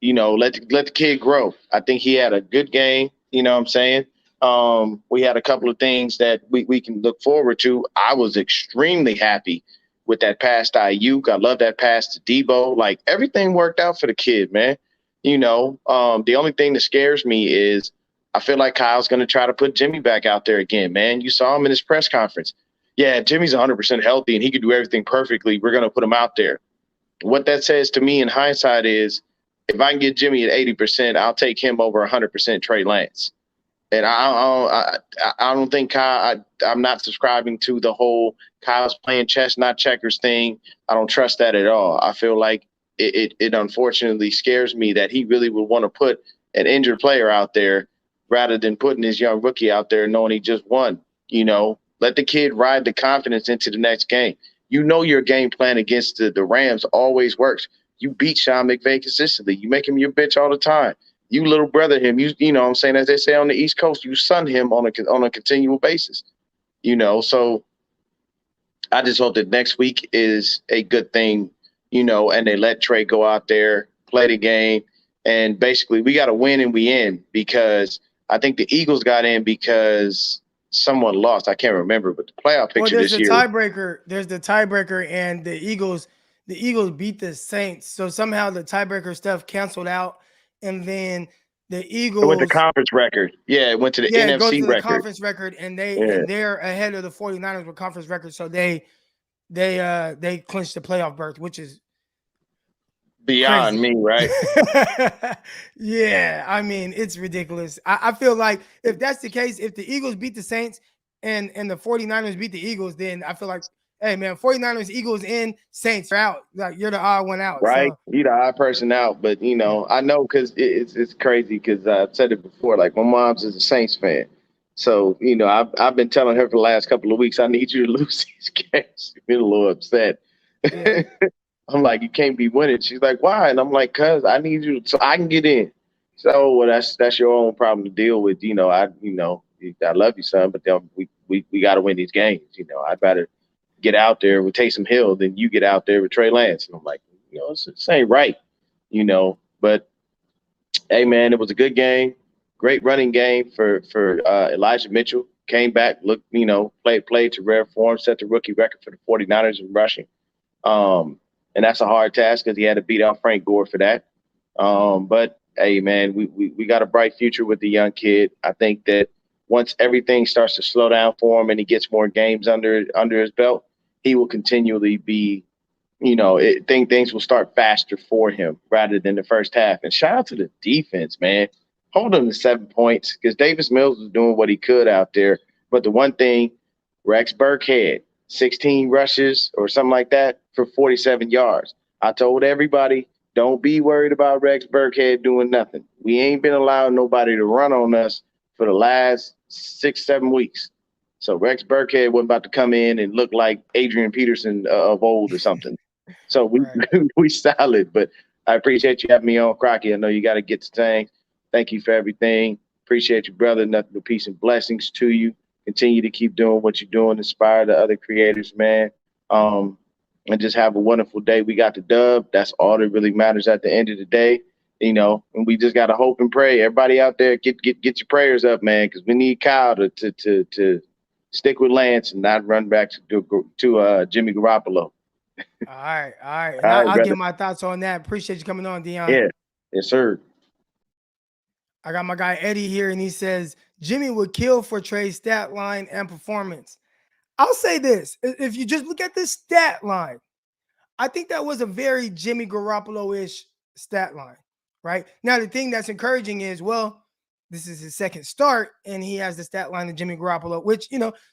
Let the kid grow. I think he had a good game. You know what I'm saying? We had a couple of things that we can look forward to. I was extremely happy with that pass to Ayuk. I love that pass to Debo. Like, everything worked out for the kid, man. The only thing that scares me is I feel like Kyle's going to try to put Jimmy back out there again, man. You saw him in his press conference. Yeah, Jimmy's 100% healthy and he could do everything perfectly. We're going to put him out there. What that says to me in hindsight is, if I can get Jimmy at 80%, I'll take him over 100% Trey Lance. And I don't think Kyle. I'm not subscribing to the whole Kyle's playing chess, not checkers thing. I don't trust that at all. I feel like it unfortunately scares me that he really would want to put an injured player out there rather than putting his young rookie out there knowing he just won. Let the kid ride the confidence into the next game. Your game plan against the Rams always works. You beat Sean McVay consistently. You make him your bitch all the time. You little brother him. You know what I'm saying? As they say on the East Coast, you son him on a continual basis. So I just hope that next week is a good thing, and they let Trey go out there, play the game. And basically we got to win and we in, because I think the Eagles got in because someone lost. I can't remember, but the playoff picture this year. There's the tiebreaker, and the Eagles beat the Saints. So somehow the tiebreaker stuff canceled out. And then the Eagles went to conference record. Yeah, it went to the NFC it goes to the record. conference record, and they're ahead of the 49ers with conference record. So they clinched the playoff berth, which is beyond crazy. me, right? Yeah, I mean, it's ridiculous. I feel like if that's the case, if the Eagles beat the Saints and the 49ers beat the Eagles, then I feel like, hey, man, 49ers, Eagles in, Saints are out. Like, you're the odd one out. Right. So. You're the odd person out. But, I know, because it's crazy, because I've said it before. Like, my mom's is a Saints fan. So, I've been telling her for the last couple of weeks, I need you to lose these games. She's been a little upset. Yeah. I'm like, you can't be winning. She's like, why? And I'm like, cuz I need you so I can get in. So, well, that's your own problem to deal with. I love you, son, but we got to win these games. I'd rather get out there with Taysom Hill than you get out there with Trey Lance. And I'm like, this ain't right. But hey, man, it was a good game. Great running game for Elijah Mitchell. Came back, looked, played to rare form, set the rookie record for the 49ers in rushing. And that's a hard task, because he had to beat out Frank Gore for that. But hey, man, we got a bright future with the young kid. I think that once everything starts to slow down for him and he gets more games under his belt, he will continually be, things will start faster for him rather than the first half. And shout out to the defense, man. Hold them to 7 points, because Davis Mills was doing what he could out there. But the one thing, Rex Burkhead, 16 rushes or something like that for 47 yards. I told everybody, don't be worried about Rex Burkhead doing nothing. We ain't been allowing nobody to run on us for the last 6-7 weeks. So Rex Burkhead wasn't about to come in and look like Adrian Peterson of old or something. So we solid, but I appreciate you having me on, Crocky. I know you got to get to things. Thank you for everything. Appreciate you, brother. Nothing but peace and blessings to you. Continue to keep doing what you're doing. Inspire the other creators, man. And just have a wonderful day. We got the dub. That's all that really matters at the end of the day. And we just got to hope and pray. Everybody out there, get your prayers up, man, because we need Kyle to stick with Lance and not run back to Jimmy Garoppolo. All right. And I'll give my thoughts on that. Appreciate you coming on, Dion. Yeah. Yes, sir. I got my guy Eddie here, and he says Jimmy would kill for Trey's stat line and performance. I'll say this. If you just look at this stat line, I think that was a very Jimmy Garoppolo-ish stat line, right? Now, the thing that's encouraging is, well, this is his second start, and he has the stat line of Jimmy Garoppolo, which,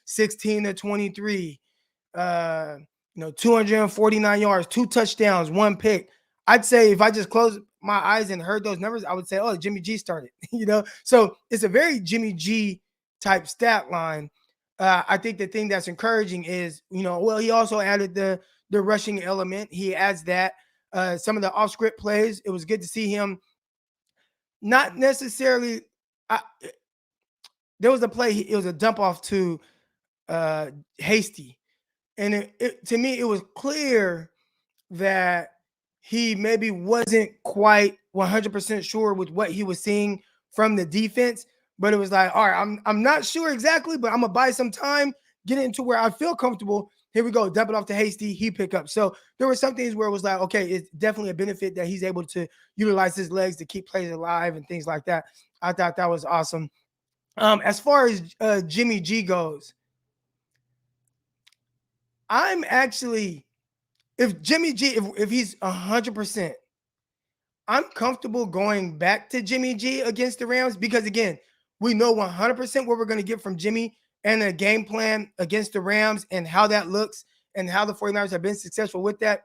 16 to 23, 249 yards, 2 touchdowns, 1 pick. I'd say if I just closed my eyes and heard those numbers, I would say, oh, Jimmy G started, So it's a very Jimmy G type stat line. I think the thing that's encouraging is, well, he also added the rushing element. He adds that. Some of the off script plays, it was good to see him. Not necessarily. There was a play. It was a dump off to Hasty, and to me, it was clear that he maybe wasn't quite 100% sure with what he was seeing from the defense, but it was like, all right, I'm not sure exactly, but I'm gonna buy some time, get it into where I feel comfortable. Here we go, dump it off to Hasty, he pick up. So there were some things where it was like, okay, it's definitely a benefit that he's able to utilize his legs to keep plays alive and things like that. I thought that was awesome. As far as Jimmy G goes, I'm actually, if Jimmy G, if he's 100%, I'm comfortable going back to Jimmy G against the Rams because, again, we know 100% what we're going to get from Jimmy and the game plan against the Rams and how that looks and how the 49ers have been successful with that.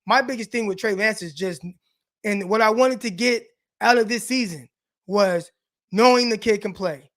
My biggest thing with Trey Lance is just, and what I wanted to get out of this season was knowing the kid can play,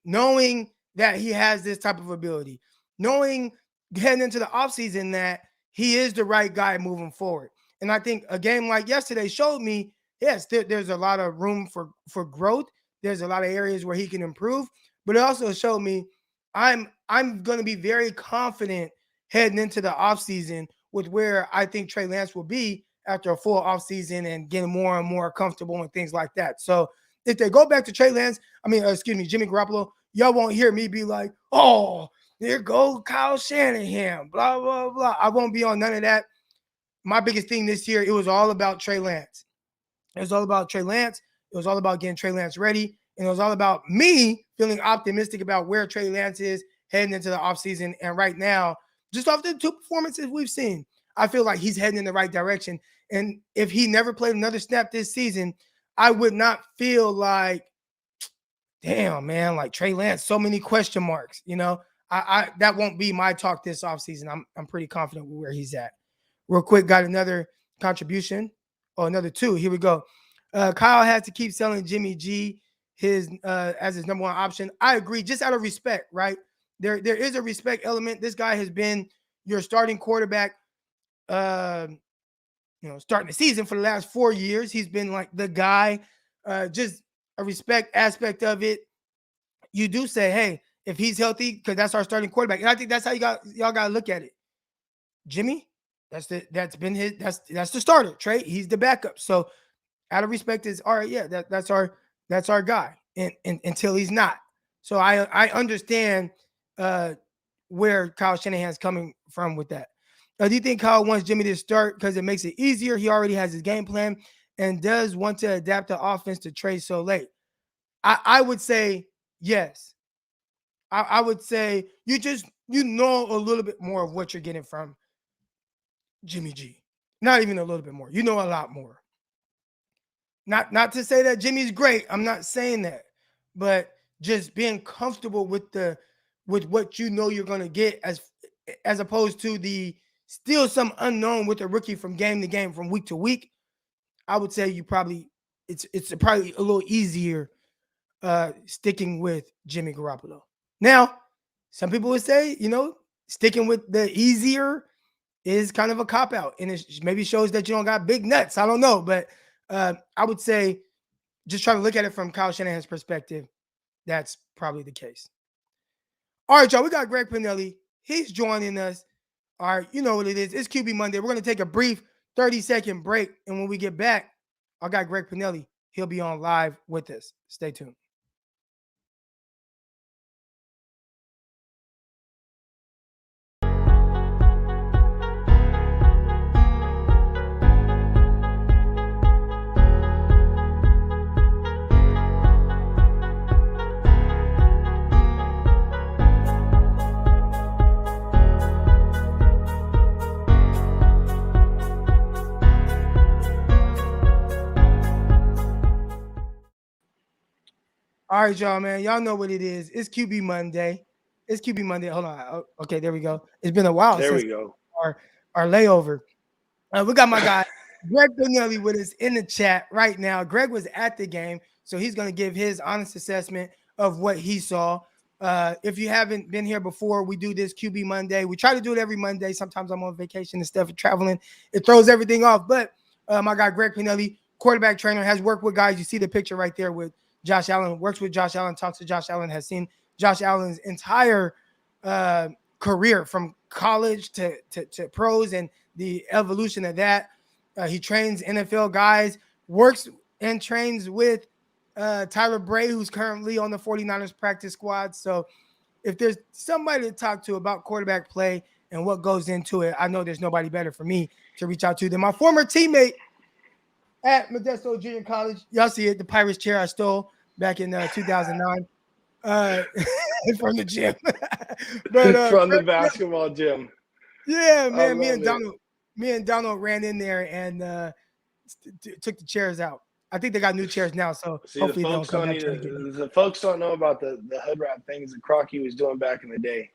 knowing that he has this type of ability, knowing heading into the offseason that he is the right guy moving forward. And I think a game like yesterday showed me, yes, there's a lot of room for growth. There's a lot of areas where he can improve, but it also showed me I'm going to be very confident heading into the offseason with where I think Trey Lance will be after a full offseason and getting more and more comfortable and things like that. So if they go back to Trey Lance, Jimmy Garoppolo, y'all won't hear me be like, oh, there goes Kyle Shanahan, blah, blah, blah. I won't be on none of that. My biggest thing this year, it was all about Trey Lance. It was all about Trey Lance. It was all about getting Trey Lance ready. And it was all about me feeling optimistic about where Trey Lance is heading into the offseason. And right now, just off the two performances we've seen, I feel like he's heading in the right direction. And if he never played another snap this season, I would not feel like, damn, man, like Trey Lance, so many question marks. I that won't be my talk this offseason. I'm pretty confident with where he's at. Real quick, got another contribution. Oh, another two. Here we go. Kyle has to keep selling Jimmy G as his number one option. I agree, just out of respect, right? There is a respect element. This guy has been your starting quarterback, starting the season for the last 4 years. He's been like the guy, just a respect aspect of it. You do say, hey, if he's healthy, because that's our starting quarterback. And I think that's how y'all got to look at it. Jimmy, that's the starter. Trey, he's the backup. So out of respect is all right. Yeah, that's our guy. And until he's not. So I understand where Kyle Shanahan's coming from with that. Do you think Kyle wants Jimmy to start because it makes it easier? He already has his game plan and does want to adapt the offense to Trey so late. I would say yes. I would say you know a little bit more of what you're getting from Jimmy G. Not even a little bit more. You know a lot more. Not to say that Jimmy's great. I'm not saying that. But just being comfortable with what you know you're going to get as opposed to the still some unknown with a rookie from game to game, from week to week. I would say it's probably a little easier sticking with Jimmy Garoppolo. Now, some people would say, sticking with the easier is kind of a cop-out, and it maybe shows that you don't got big nuts. I don't know, but I would say just try to look at it from Kyle Shanahan's perspective. That's probably the case. All right, y'all, we got Greg Panelli. He's joining us. All right, you know what it is. It's QB Monday. We're going to take a brief 30-second break, and when we get back, I got Greg Panelli. He'll be on live with us. Stay tuned. All right, y'all, man. Y'all know what it is. It's QB Monday. Hold on. Okay, there we go. It's been a while since our layover. We got my guy, Greg Panelli, with us in the chat right now. Greg was at the game, so he's going to give his honest assessment of what he saw. If you haven't been here before, we do this QB Monday. We try to do it every Monday. Sometimes I'm on vacation and stuff and traveling. It throws everything off. But my guy, Greg Panelli, quarterback trainer, has worked with guys. You see the picture right there with Josh Allen, works with Josh Allen, talks to Josh Allen, has seen Josh Allen's entire career from college to pros and the evolution of that. He trains NFL guys, works and trains with Tyler Bray, who's currently on the 49ers practice squad. So if there's somebody to talk to about quarterback play and what goes into it, I know there's nobody better for me to reach out to than my former teammate at Modesto Junior College. Y'all see it, the Pirates chair I stole back in 2009 from the gym. But from the basketball gym. Yeah, man. Me and Donald ran in there and took the chairs out. I think they got new chairs now, so See, hopefully the they don't folks come don't back need trying to get me. the folks don't know about the hood rat things that Crocky was doing back in the day.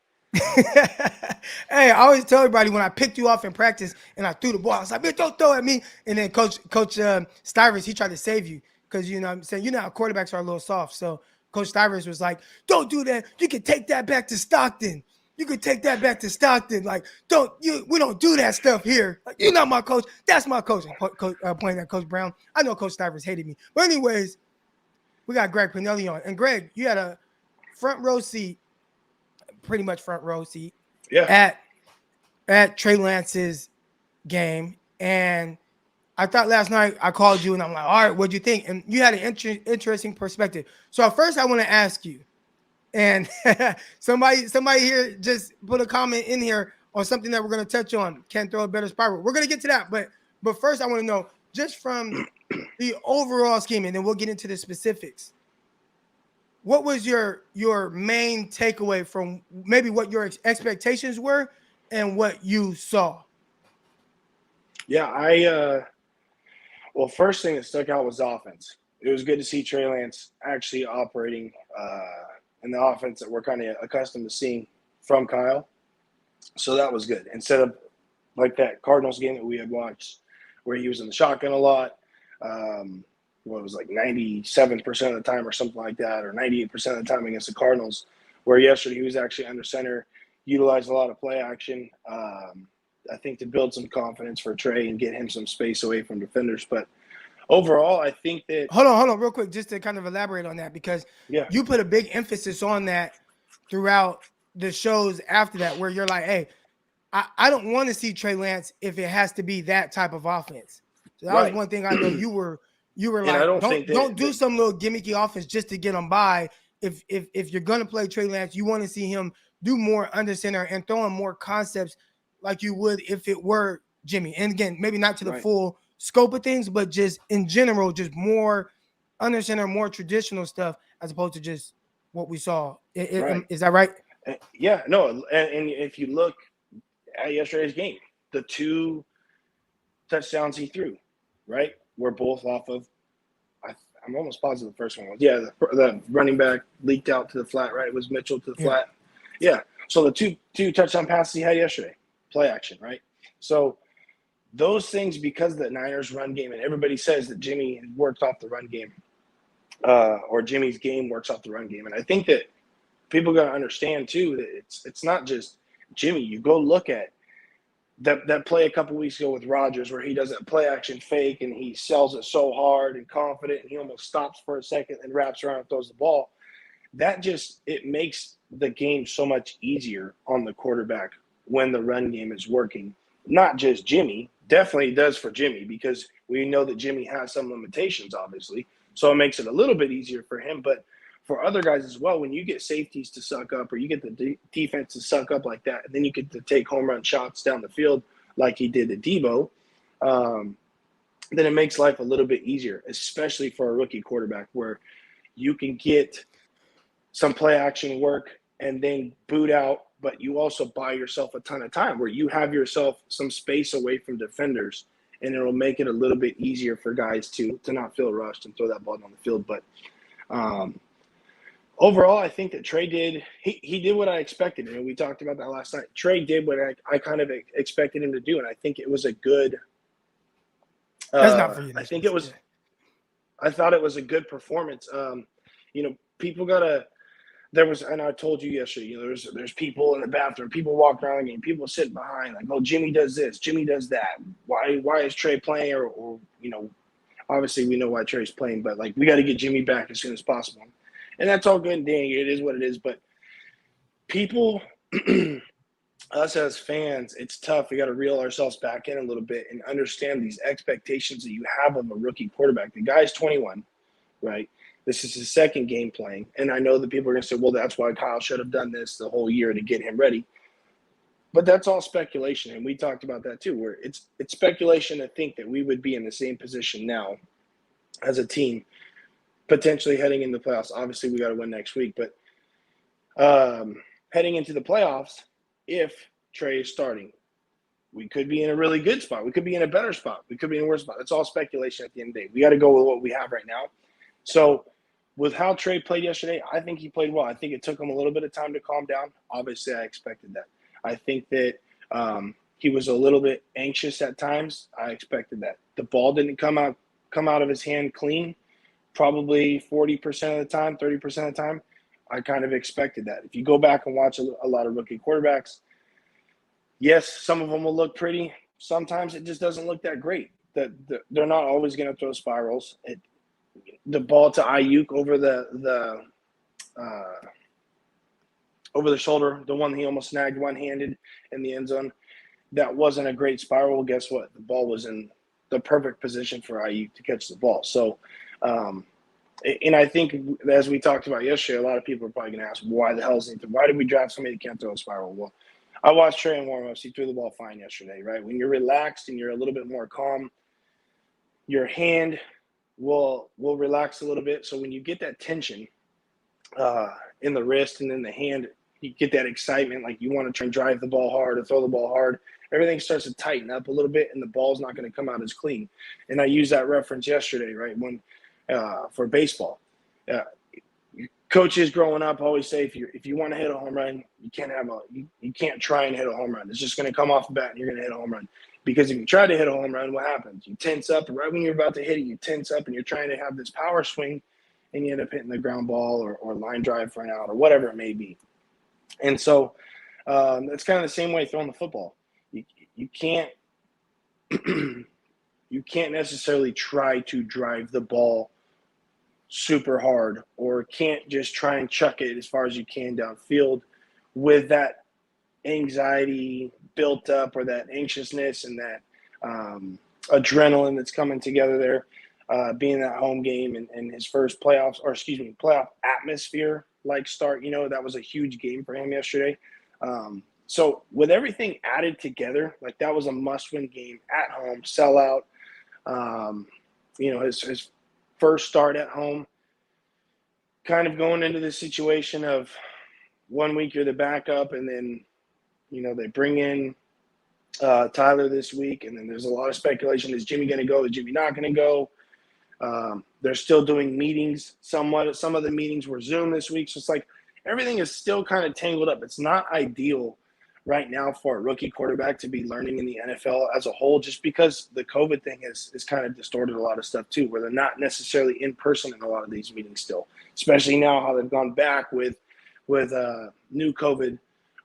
Hey, I always tell everybody when I picked you off in practice and I threw the ball, I was like, "Man, don't throw at me." And then Coach Stivers, he tried to save you because you know what I'm saying, how quarterbacks are a little soft. So Coach Stivers was like, "Don't do that. You can take that back to Stockton. You can take that back to Stockton. Like, we don't do that stuff here. Like, you're not my coach. That's my coach." Pointing at Coach Brown. I know Coach Stivers hated me. But anyways, we got Greg Panelli on. And Greg, you had a front row seat, pretty much front row seat, at Trey Lance's game. And I thought last night I called you and I'm like, all right, what'd you think? And you had an interesting perspective. So at first I want to ask you, and somebody here just put a comment in here on something that we're going to touch on. Can't throw a better spiral. We're going to get to that. But first I want to know, just from the overall scheme, and then we'll get into the specifics. What was your main takeaway from maybe what your expectations were and what you saw? Yeah, well, first thing that stuck out was offense. It was good to see Trey Lance actually operating in the offense that we're kind of accustomed to seeing from Kyle. So that was good. Instead of like that Cardinals game that we had watched where he was in the shotgun a lot, what was like 97% of the time or something like that, or 98% of the time against the Cardinals, where yesterday he was actually under center, utilized a lot of play action, I think to build some confidence for Trey and get him some space away from defenders. But overall, I think that – Hold on real quick, just to kind of elaborate on that, because you put a big emphasis on that throughout the shows after that, where you're like, hey, I don't want to see Trey Lance if it has to be that type of offense. So that was one thing I know you were like, don't do some little gimmicky offense just to get them by. If you're going to play Trey Lance, you want to see him do more under center and throwing more concepts like you would if it were Jimmy. And again, maybe not to the full scope of things, but just in general, just more under center, more traditional stuff as opposed to just what we saw. Is that right? Yeah, no. And if you look at yesterday's game, the 2 touchdowns he threw, right, were both off of, I'm almost positive the first one was, the running back leaked out to the flat, right? It was Mitchell to the flat. Yeah. So the two touchdown passes he had yesterday, play action, right? So those things, because of the Niners run game, and everybody says that Jimmy works off the run game, or Jimmy's game works off the run game. And I think that people got to understand too that it's not just Jimmy. You go look at that play a couple weeks ago with Rodgers where he does that play action fake and he sells it so hard and confident and he almost stops for a second and wraps around and throws the ball. That just, it makes the game so much easier on the quarterback when the run game is working. Not just Jimmy, definitely does for Jimmy, because we know that Jimmy has some limitations, obviously. So it makes it a little bit easier for him. But for other guys as well, when you get safeties to suck up or you get the defense to suck up like that, and then you get to take home run shots down the field like he did to Debo, then it makes life a little bit easier, especially for a rookie quarterback, where you can get some play action work and then boot out, but you also buy yourself a ton of time where you have yourself some space away from defenders, and it'll make it a little bit easier for guys to not feel rushed and throw that ball down the field. But overall, I think that Trey did – he did what I expected, and we talked about that last night. Trey did what I kind of expected him to do, and I think it was a good that's not for you. I think it was – I thought it was a good performance. People got to there was, and I told you yesterday, there's people in the bathroom, people walking around the game, people sitting behind, like, oh, Jimmy does this, Jimmy does that. Why is Trey playing? Or obviously we know why Trey's playing, but like we got to get Jimmy back as soon as possible. And that's all good and dang, it is what it is. But people, us as fans, it's tough. We got to reel ourselves back in a little bit and understand these expectations that you have of a rookie quarterback. The guy's 21, right? This is his second game playing. And I know that people are going to say, well, that's why Kyle should have done this the whole year to get him ready. But that's all speculation. And we talked about that too, where it's speculation to think that we would be in the same position now as a team, potentially heading into the playoffs. Obviously, we got to win next week. But heading into the playoffs, if Trey is starting, we could be in a really good spot. We could be in a better spot. We could be in a worse spot. It's all speculation at the end of the day. We got to go with what we have right now. So with how Trey played yesterday, I think he played well. I think it took him a little bit of time to calm down. Obviously, I expected that. I think that he was a little bit anxious at times. I expected that. The ball didn't come out of his hand clean, probably 40% of the time, 30% of the time. I kind of expected that. If you go back and watch a lot of rookie quarterbacks, yes, some of them will look pretty. Sometimes it just doesn't look that great. They're not always going to throw spirals. The ball to Ayuk over the shoulder, the one he almost snagged one-handed in the end zone, that wasn't a great spiral. Guess what? The ball was in the perfect position for Ayuk to catch the ball. So, and I think, as we talked about yesterday, a lot of people are probably going to ask, why did we draft somebody that can't throw a spiral? Well, I watched Trey in warm-ups. He threw the ball fine yesterday, right? When you're relaxed and you're a little bit more calm, your hand will relax a little bit. So when you get that tension in the wrist and in the hand, you get that excitement, like you want to try and drive the ball hard or throw the ball hard. Everything starts to tighten up a little bit, and the ball's not going to come out as clean. And I used that reference yesterday, right? When for baseball, coaches growing up always say, if you want to hit a home run, you can't try and hit a home run. It's just going to come off the bat, and you're going to hit a home run. Because if you try to hit a home run, what happens? You tense up, and right when you're about to hit it, you tense up, and you're trying to have this power swing, and you end up hitting the ground ball or line drive for an out or whatever it may be. And so it's kind of the same way throwing the football. You can't you can't necessarily try to drive the ball super hard, or can't just try and chuck it as far as you can downfield with that anxiety built up, or that anxiousness and that adrenaline that's coming together there, being that home game and his first playoff atmosphere like start. That was a huge game for him yesterday. So with everything added together, like that was a must-win game at home, sellout. His first start at home, kind of going into the situation of 1 week you're the backup, and then they bring in Tyler this week, and then there's a lot of speculation. Is Jimmy going to go? Is Jimmy not going to go? They're still doing meetings somewhat. Some of the meetings were Zoom this week. So it's like everything is still kind of tangled up. It's not ideal right now for a rookie quarterback to be learning in the NFL as a whole, just because the COVID thing has kind of distorted a lot of stuff too, where they're not necessarily in person in a lot of these meetings still, especially now how they've gone back with new COVID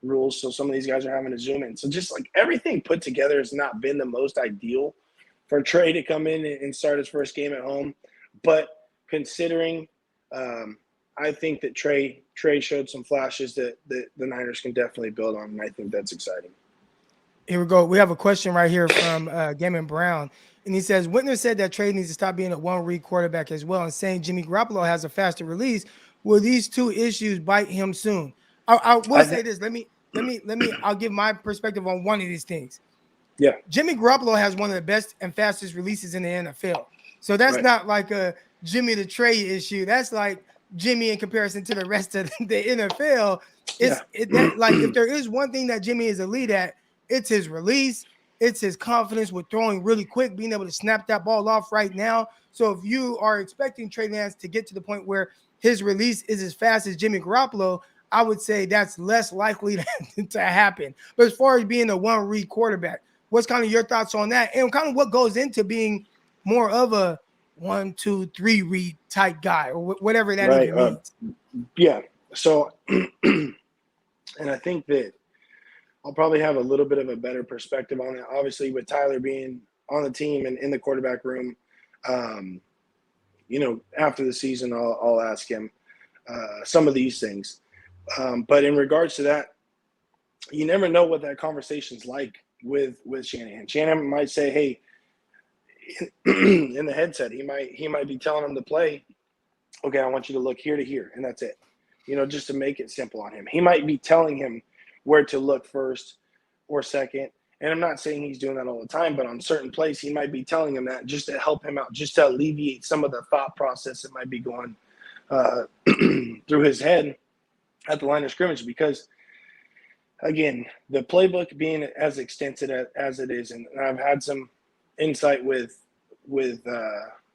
rules. So some of these guys are having to Zoom in. So just like everything put together has not been the most ideal for Trey to come in and start his first game at home. But considering, I think that Trey showed some flashes that the Niners can definitely build on, and I think that's exciting. Here we go. We have a question right here from Gammon Brown, and he says, Whitner said that Trey needs to stop being a one-read quarterback as well, and saying Jimmy Garoppolo has a faster release. Will these two issues bite him soon? I will say this. Let me. I'll give my perspective on one of these things. Yeah. Jimmy Garoppolo has one of the best and fastest releases in the NFL. So that's not like a Jimmy to Trey issue. That's like Jimmy in comparison to the rest of the NFL. Like if there is one thing that Jimmy is elite at, it's his release. It's his confidence with throwing really quick, being able to snap that ball off right now. So if you are expecting Trey Lance to get to the point where his release is as fast as Jimmy Garoppolo, I would say that's less likely to happen. But as far as being a one-read quarterback, what's kind of your thoughts on that? And kind of what goes into being more of a 1, 2, 3 read type guy, or whatever that even means. Yeah. So, and I think that I'll probably have a little bit of a better perspective on it. Obviously, with Tyler being on the team and in the quarterback room, after the season, I'll ask him some of these things. But in regards to that, you never know what that conversation's like with Shanahan. Shanahan might say, "Hey," in the headset, he might be telling him to play. Okay, I want you to look here to here, and that's it. Just to make it simple on him. He might be telling him where to look first or second. And I'm not saying he's doing that all the time, but on certain plays, he might be telling him that just to help him out, just to alleviate some of the thought process that might be going through his head at the line of scrimmage. Because, again, the playbook being as extensive as it is, and I've had some insight with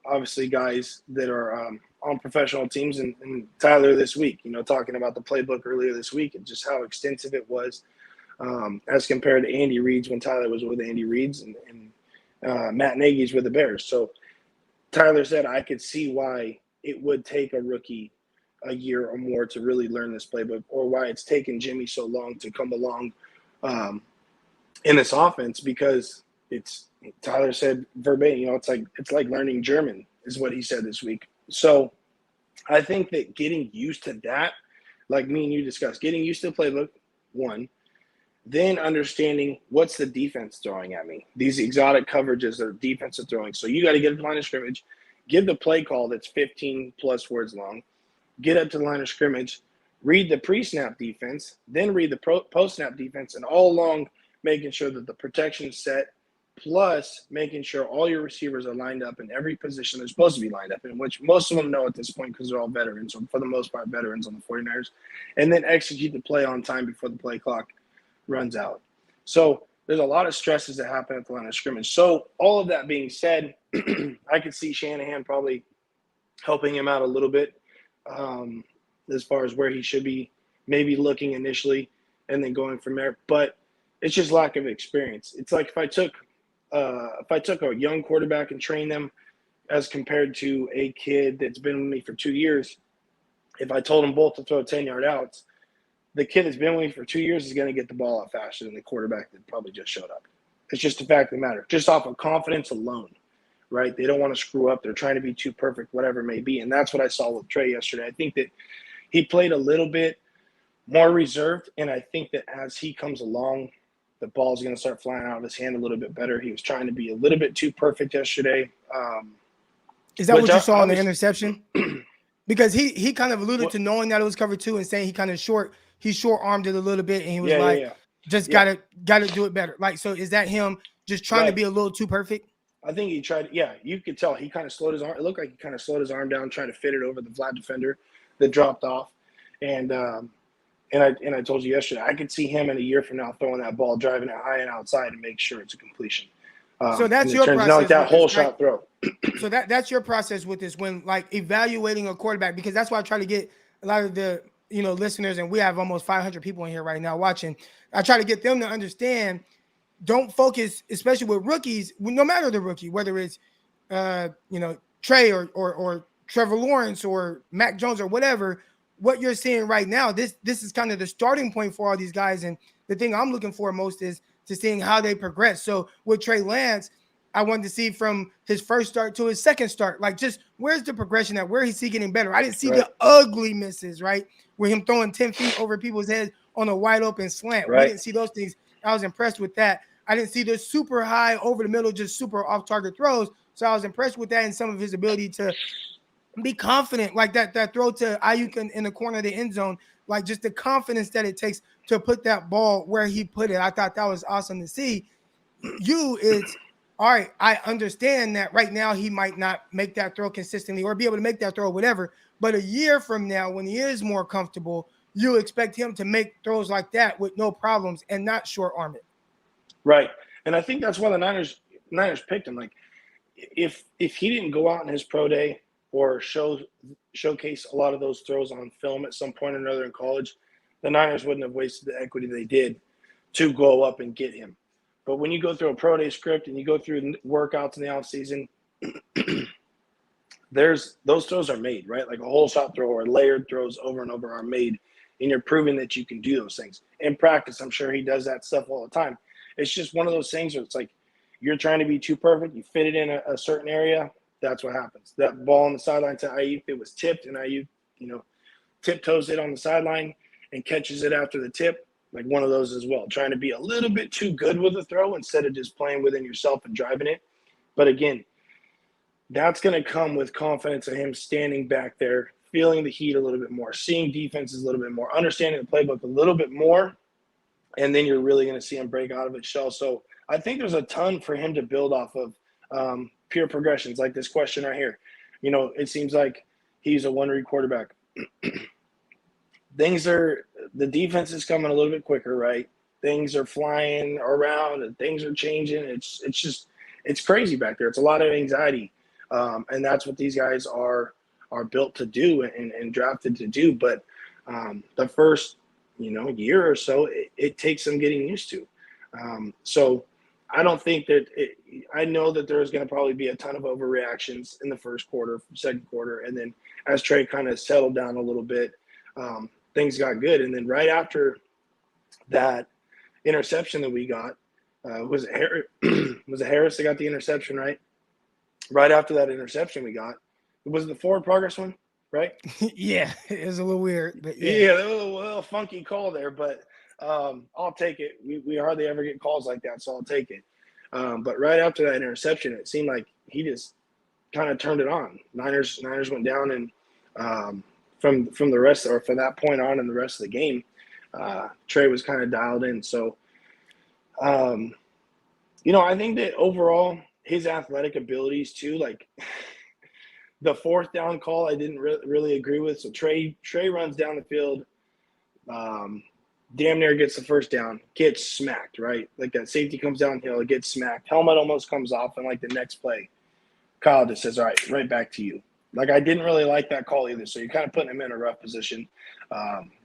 obviously guys that are on professional teams, and Tyler this week, talking about the playbook earlier this week and just how extensive it was as compared to Andy Reid's when Tyler was with Andy Reid's and Matt Nagy's with the Bears. So Tyler said, I could see why it would take a rookie a year or more to really learn this playbook, or why it's taken Jimmy so long to come along in this offense, because Tyler said verbatim, it's like learning German is what he said this week. So I think that getting used to that, like me and you discussed, getting used to the playbook, one, then understanding what's the defense throwing at me. These exotic coverages that the defense are throwing. So you got to get to the line of scrimmage, give the play call that's 15 plus words long, get up to the line of scrimmage, read the pre-snap defense, then read the post-snap defense, and all along making sure that the protection is set, plus making sure all your receivers are lined up in every position they're supposed to be lined up in, which most of them know at this point because they're all veterans, or for the most part veterans on the 49ers, and then execute the play on time before the play clock runs out. So there's a lot of stresses that happen at the line of scrimmage. So all of that being said, I could see Shanahan probably helping him out a little bit as far as where he should be maybe looking initially and then going from there. But it's just lack of experience. It's like if I took a young quarterback and trained them as compared to a kid that's been with me for 2 years, if I told them both to throw 10-yard outs, the kid that's been with me for 2 years is going to get the ball out faster than the quarterback that probably just showed up. It's just a fact of the matter, just off of confidence alone, right? They don't want to screw up. They're trying to be too perfect, whatever it may be. And that's what I saw with Trey yesterday. I think that he played a little bit more reserved, and I think that as he comes along, the ball's going to start flying out of his hand a little bit better. He was trying to be a little bit too perfect yesterday. Is that what you saw in the interception? Because he kind of alluded to knowing that it was cover two and saying he kind of short-armed it a little bit, and he was gotta do it better. Like, so is that him just trying to be a little too perfect? I think he tried. Yeah, you could tell he kind of slowed his arm. It looked like he kind of slowed his arm down, trying to fit it over the flat defender that dropped off. And I told you yesterday, I could see him in a year from now throwing that ball, driving it high and outside, and make sure it's a completion. So that's your process. Not like that whole shot throw. So that's your process with this when like evaluating a quarterback, because that's why I try to get a lot of the listeners, and we have almost 500 people in here right now watching. I try to get them to understand. Don't focus, especially with rookies, no matter the rookie, whether it's Trey or Trevor Lawrence or Mac Jones or whatever. What you're seeing right now, this is kind of the starting point for all these guys, and the thing I'm looking for most is to seeing how they progress. So with Trey Lance, I wanted to see from his first start to his second start, like just where's the progression at? Where is he getting better? I didn't see the ugly misses, right? With him throwing 10 feet over people's heads on a wide open slant. Right. We didn't see those things. I was impressed with that. I didn't see the super high over the middle, just super off target throws. So I was impressed with that and some of his ability to be confident, like that throw to Ayuk in the corner of the end zone, like just the confidence that it takes to put that ball where he put it. I thought that was awesome to see. It's all right. I understand that right now he might not make that throw consistently or be able to make that throw or whatever. But a year from now, when he is more comfortable, you expect him to make throws like that with no problems and not short arm it. Right. And I think that's why the Niners picked him. Like if he didn't go out in his pro day or showcase a lot of those throws on film at some point or another in college, the Niners wouldn't have wasted the equity they did to go up and get him. But when you go through a pro day script and you go through workouts in the offseason, those throws are made, right? Like a whole shot throw or layered throws over and over are made, and you're proving that you can do those things. In practice, I'm sure he does that stuff all the time. It's just one of those things where it's like you're trying to be too perfect. You fit it in a certain area. That's what happens. That ball on the sideline to Ayuk, it was tipped, and Ayuk, tiptoes it on the sideline and catches it after the tip. Like one of those as well. Trying to be a little bit too good with the throw instead of just playing within yourself and driving it. But again, that's going to come with confidence of him standing back there, feeling the heat a little bit more, seeing defenses a little bit more, understanding the playbook a little bit more, and then you're really going to see him break out of his shell. So I think there's a ton for him to build off of, pure progressions like this question right here. It seems like he's a one-read quarterback. The defense is coming a little bit quicker, right? Things are flying around and things are changing. It's crazy back there. It's a lot of anxiety. And that's what these guys are built to do and drafted to do. But the first, year or so, it takes some getting used to. So I don't think that I know that there's going to probably be a ton of overreactions in the first quarter, second quarter. And then as Trey kind of settled down a little bit, things got good. And then right after that interception that we got, was it Harris that got the interception, right? Right after that interception we got, was it the forward progress one, right? Yeah, it was a little weird, but Yeah, that was a little funky call there, but I'll take it. We hardly ever get calls like that, so I'll take it. But right after that interception, it seemed like he just kind of turned it on. Niners went down, and from the rest, or from that point on in the rest of the game, Trey was kind of dialed in. So, I think that overall his athletic abilities too, like the fourth down call, I didn't really agree with. So Trey runs down the field, damn near gets the first down, gets smacked, right? Like that safety comes downhill, it gets smacked. Helmet almost comes off, and like the next play, Kyle just says, all right back to you. Like I didn't really like that call either. So you're kind of putting him in a rough position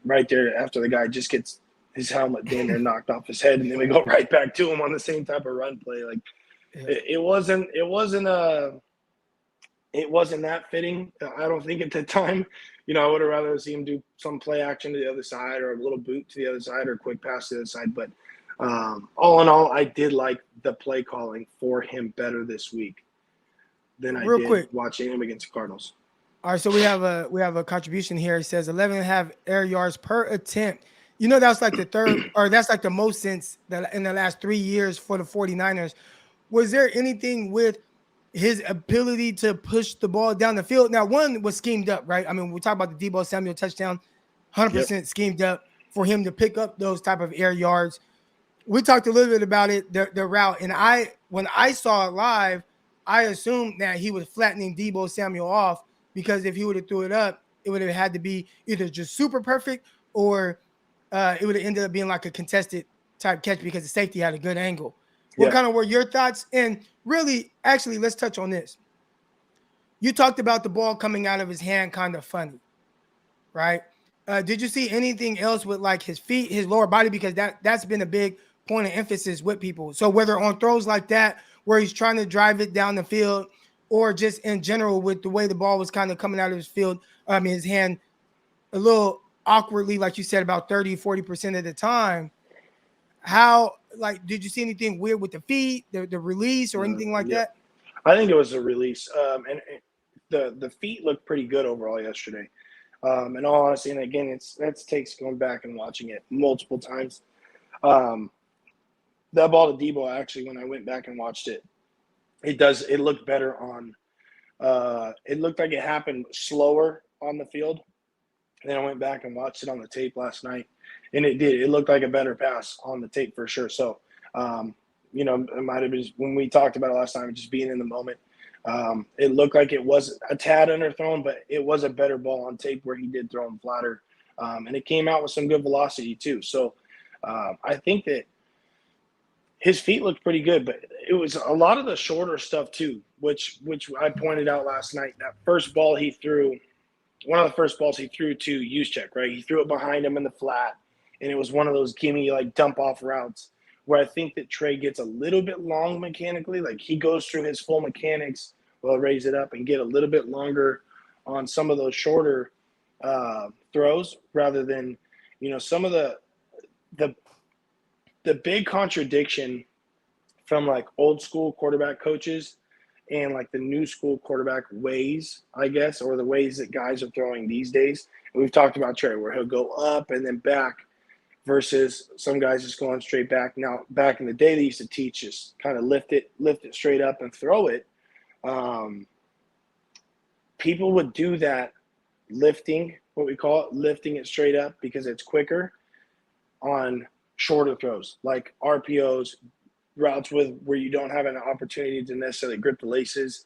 right there after the guy just gets his helmet damn near knocked off his head, and then we go right back to him on the same type of run play. Like it wasn't that fitting. I don't think at the time. I would have rather seen him do some play action to the other side, or a little boot to the other side, or a quick pass to the other side. But all in all, I did like the play calling for him better this week than I did watching him against the Cardinals. All right, so we have a contribution here. It says 11.5 air yards per attempt. That's like the third, or that's like the most since in the last 3 years for the 49ers. Was there anything with his ability to push the ball down the field? Now, one was schemed up, right? I mean, we talk about the Deebo Samuel touchdown, 100% schemed up for him to pick up those type of air yards. We talked a little bit about it, the route, and when I saw it live, I assumed that he was flattening Deebo Samuel off, because if he would have threw it up, it would have had to be either just super perfect, or it would have ended up being like a contested type catch because the safety had a good angle. What kind of were your thoughts? And really, actually, let's touch on this. You talked about the ball coming out of his hand kind of funny, right? Did you see anything else with like his feet, his lower body? Because that's been a big point of emphasis with people. So whether on throws like that, where he's trying to drive it down the field, or just in general with the way the ball was kind of coming out of his hand a little awkwardly, like you said, about 30-40% of the time. How, like, did you see anything weird with the feet, the release, or anything like that? I think it was a release. And the feet looked pretty good overall yesterday. In all honesty, and again, that takes going back and watching it multiple times. That ball to Deebo, actually, when I went back and watched it, it looked better on it looked like it happened slower on the field. And then I went back and watched it on the tape last night, and it did. It looked like a better pass on the tape for sure. So, it might have been when we talked about it last time, just being in the moment. It looked like it was a tad underthrown, but it was a better ball on tape where he did throw him flatter. And it came out with some good velocity too. So I think that his feet looked pretty good, but it was a lot of the shorter stuff too, which I pointed out last night. That first ball he threw, one of the first balls he threw to Juszczyk, right? He threw it behind him in the flat, and it was one of those gimme, like, dump-off routes where I think that Trey gets a little bit long mechanically. Like, he goes through his full mechanics They'll raise it up and get a little bit longer on some of those shorter throws rather than, some of the big contradiction from like old school quarterback coaches and like the new school quarterback ways, I guess, or the ways that guys are throwing these days. And we've talked about Trey, where he'll go up and then back versus some guys just going straight back. Now, back in the day, they used to teach just kind of lift it straight up and throw it. People would do that lifting, what we call it, lifting it straight up because it's quicker on shorter throws, like RPOs, routes where you don't have an opportunity to necessarily grip the laces,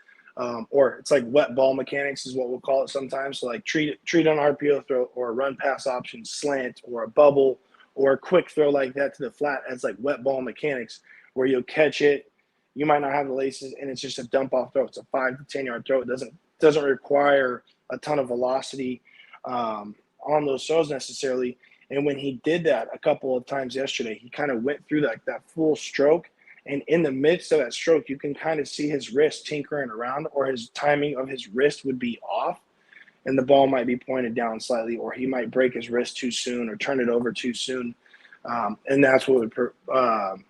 or it's like wet ball mechanics is what we'll call it sometimes. So like treat on RPO throw or a run pass option slant or a bubble or a quick throw like that to the flat as like wet ball mechanics where you'll catch it. You might not have the laces and it's just a dump off throw. It's a 5 to 10 yard throw. It doesn't require a ton of velocity on those throws necessarily. And when he did that a couple of times yesterday, he kind of went through that full stroke. And in the midst of that stroke, you can kind of see his wrist tinkering around, or his timing of his wrist would be off. And the ball might be pointed down slightly, or he might break his wrist too soon or turn it over too soon. And that's what would,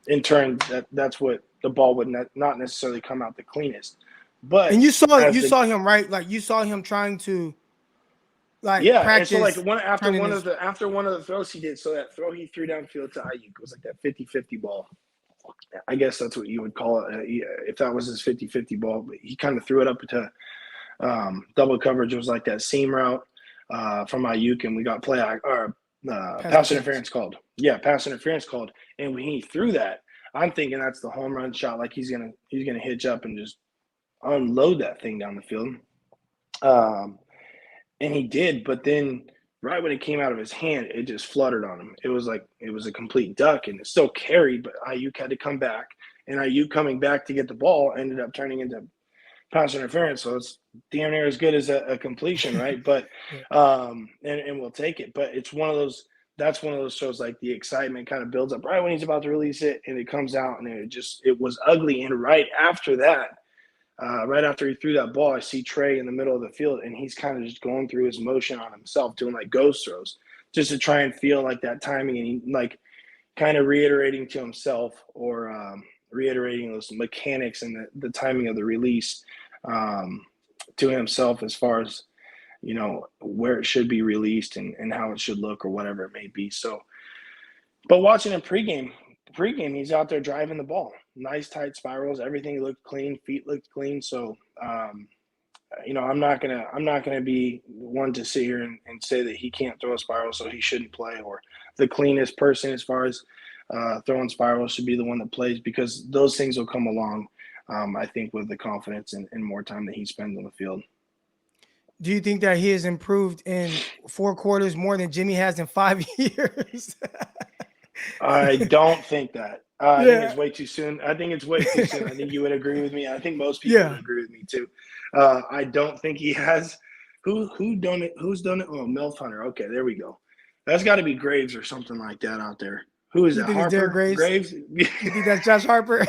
in turn, that's what the ball would not necessarily come out the cleanest. But and you saw him, right? Like you saw him trying to practice. And so like after one of the throws he did, so that throw he threw downfield to Ayuk was like that 50-50 ball. I guess that's what you would call it if that was his 50-50 ball. But he kind of threw it up to double coverage. It was like that seam route from Ayuk, and we got pass interference called. Yeah, pass interference called. And when he threw that, I'm thinking that's the home run shot. Like he's gonna hitch up and just unload that thing down the field. And he did, but then right when it came out of his hand, it just fluttered on him. It was a complete duck, and it still carried, but Ayuk had to come back. And Ayuk coming back to get the ball ended up turning into pass interference. So it's damn near as good as a completion, right? But and we'll take it. But it's one of those. That's one of those shows like the excitement kind of builds up right when he's about to release it, and it comes out, and it was ugly. And right after that. Right after he threw that ball, I see Trey in the middle of the field, and he's kind of just going through his motion on himself, doing like ghost throws, just to try and feel like that timing, and he like kind of reiterating to himself or reiterating those mechanics and the timing of the release to himself as far as, where it should be released and how it should look or whatever it may be. So, but watching him pregame, he's out there driving the ball. Nice tight spirals. Everything looked clean. Feet looked clean. So, I'm not gonna be one to sit here and say that he can't throw a spiral, so he shouldn't play, or the cleanest person as far as throwing spirals should be the one that plays, because those things will come along. I think with the confidence and more time that he spends on the field. Do you think that he has improved in 4 quarters more than Jimmy has in 5 years? I don't think that. I think it's way too soon. I think you would agree with me. I think most people would agree with me too. I don't think he has. Who's done it? Oh, Milf Hunter. Okay, there we go. That's got to be Graves or something like that out there. Who is it? Harper? Graves? You think that's Josh Harper?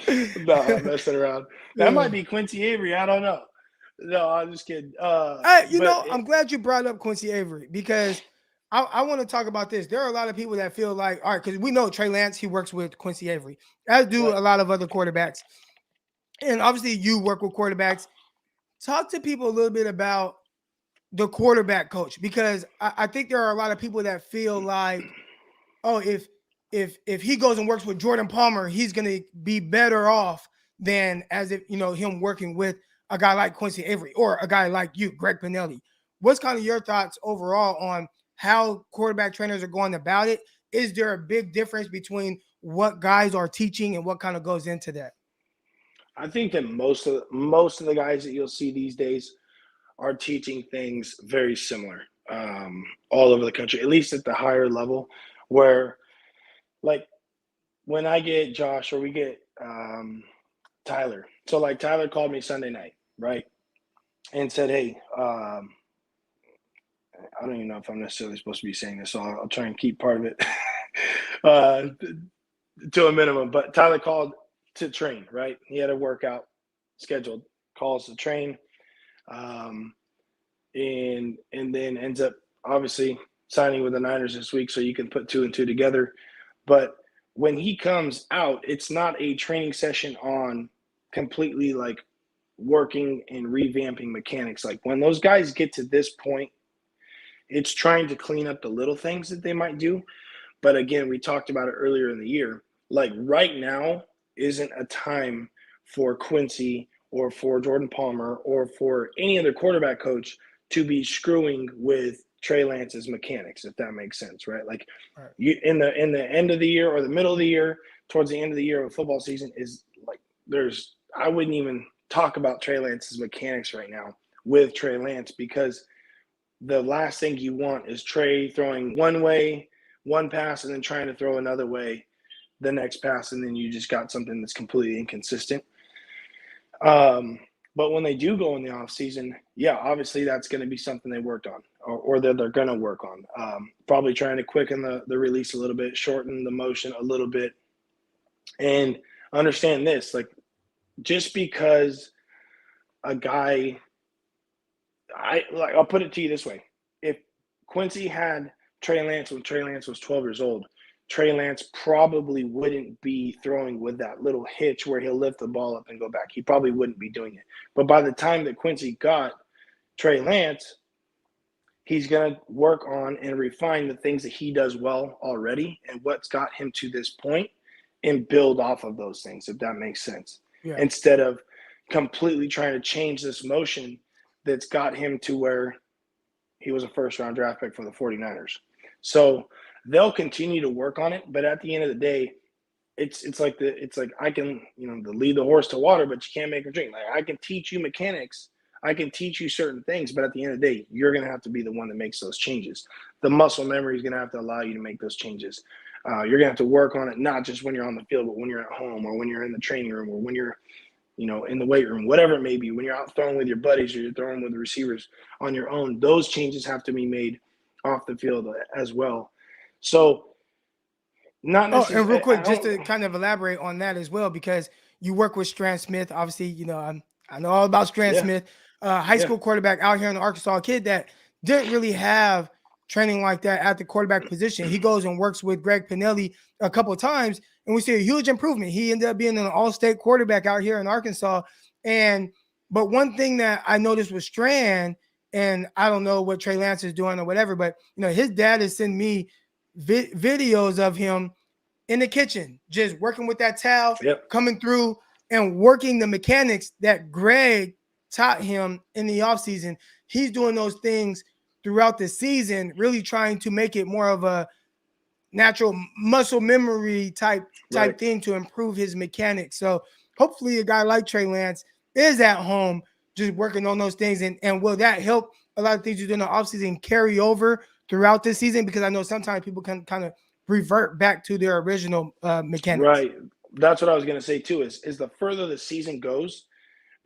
No, I'm messing around. That might be Quincy Avery. I don't know. No, I'm just kidding. I'm glad you brought up Quincy Avery, because I want to talk about this. There are a lot of people that feel like, all right, because we know Trey Lance, he works with Quincy Avery, as do a lot of other quarterbacks. And obviously you work with quarterbacks. Talk to people a little bit about the quarterback coach, because I think there are a lot of people that feel like, oh, if he goes and works with Jordan Palmer, he's going to be better off than as if, him working with a guy like Quincy Avery or a guy like you, Greg Panelli. What's kind of your thoughts overall on how quarterback trainers are going about it? Is there a big difference between what guys are teaching and what kind of goes into that? I think that most of the guys that you'll see these days are teaching things very similar all over the country, at least at the higher level, where like when I get Josh or we get Tyler. So like Tyler called me Sunday night, right? And said, hey, I don't even know if I'm necessarily supposed to be saying this, so I'll try and keep part of it to a minimum. But Tyler called to train, right? He had a workout scheduled, calls to train, and then ends up obviously signing with the Niners this week, so you can put 2 and 2 together. But when he comes out, it's not a training session on completely like working and revamping mechanics. Like when those guys get to this point, it's trying to clean up the little things that they might do. But again, we talked about it earlier in the year. Like right now isn't a time for Quincy or for Jordan Palmer or for any other quarterback coach to be screwing with Trey Lance's mechanics, if that makes sense, right? Like you in the end of the year or the middle of the year, towards the end of the year of a football season is like I wouldn't even talk about Trey Lance's mechanics right now with Trey Lance, because the last thing you want is Trey throwing one way, one pass, and then trying to throw another way the next pass, and then you just got something that's completely inconsistent. But when they do go in the offseason, yeah, obviously that's going to be something they worked on or that they're going to work on. Probably trying to quicken the release a little bit, shorten the motion a little bit, and understand this. Like, just because a guy – I'll put it to you this way. If Quincy had Trey Lance when Trey Lance was 12 years old, Trey Lance probably wouldn't be throwing with that little hitch where he'll lift the ball up and go back. He probably wouldn't be doing it. But by the time that Quincy got Trey Lance, he's going to work on and refine the things that he does well already and what's got him to this point and build off of those things, if that makes sense. Yeah. Instead of completely trying to change this motion that's got him to where he was a first-round draft pick for the 49ers. So they'll continue to work on it, but at the end of the day, it's like I can, lead the horse to water, but you can't make him drink. Like, I can teach you mechanics, I can teach you certain things, but at the end of the day, you're going to have to be the one that makes those changes. The muscle memory is going to have to allow you to make those changes. You're going to have to work on it, not just when you're on the field, but when you're at home or when you're in the training room or when you're, in the weight room, whatever it may be, when you're out throwing with your buddies or you're throwing with the receivers on your own, those changes have to be made off the field as well. So not necessarily. And real quick, just to kind of elaborate on that as well, because you work with Strand Smith. Obviously, I know all about Strand Smith, high school quarterback out here in Arkansas, a kid that didn't really have training like that at the quarterback position. He goes and works with Greg Panelli a couple of times, and we see a huge improvement. He ended up being an all-state quarterback out here in Arkansas. But one thing that I noticed with Strand, and I don't know what Trey Lance is doing or whatever, but his dad is sending me videos of him in the kitchen, just working with that towel, coming through and working the mechanics that Greg taught him in the offseason. He's doing those things throughout the season, really trying to make it more of a natural muscle memory type thing to improve his mechanics. So hopefully a guy like Trey Lance is at home just working on those things. And will that help a lot of things you do in the offseason carry over throughout this season? Because I know sometimes people can kind of revert back to their original mechanics. Right. That's what I was going to say too, is the further the season goes,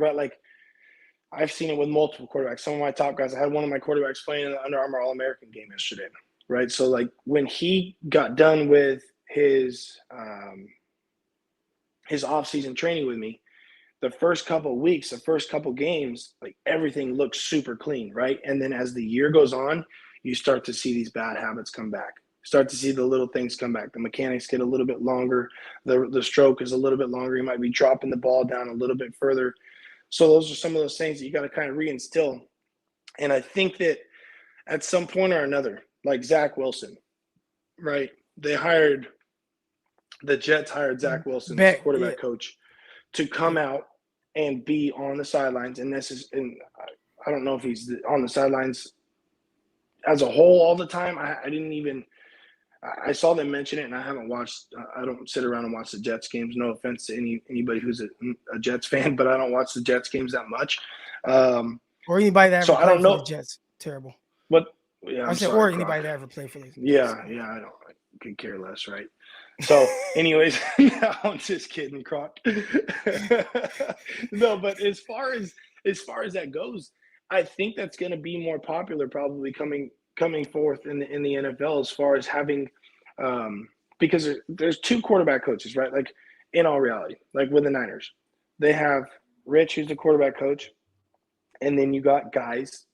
right? Like, I've seen it with multiple quarterbacks. Some of my top guys, I had one of my quarterbacks playing in the Under Armour All-American game yesterday, right? So, like, when he got done with his off-season training with me, the first couple of weeks, the first couple games, like, everything looks super clean, right? And then as the year goes on, you start to see these bad habits come back. Start to see the little things come back. The mechanics get a little bit longer. The stroke is a little bit longer. You might be dropping the ball down a little bit further. So those are some of those things that you got to kind of reinstill. And I think that at some point or another, like Zach Wilson, right? The Jets hired Zach Wilson as quarterback coach to come out and be on the sidelines. And I don't know if he's on the sidelines as a whole all the time. I saw them mention it, and I haven't watched. I don't sit around and watch the Jets games. No offense to anybody who's a Jets fan, but I don't watch the Jets games that much. Or anybody that ever played for the Jets. Terrible. But yeah, or anybody that ever played for the Jets. Yeah. I could care less, right? So, anyways, no, I'm just kidding, Croc. No, but as far as that goes, I think that's going to be more popular, probably coming forth in the NFL, as far as having because there's two quarterback coaches, right? Like, in all reality, like with the Niners. They have Rich, who's the quarterback coach, and then you got guys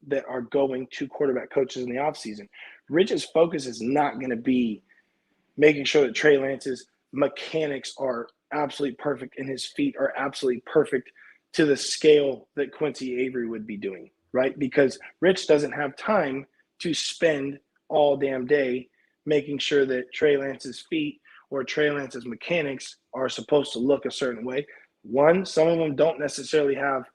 that are going to quarterback coaches in the offseason. Rich's focus is not going to be making sure that Trey Lance's mechanics are absolutely perfect and his feet are absolutely perfect to the scale that Quincy Avery would be doing, right? Because Rich doesn't have time to spend all damn day making sure that Trey Lance's feet or Trey Lance's mechanics are supposed to look a certain way. One, some of them don't necessarily have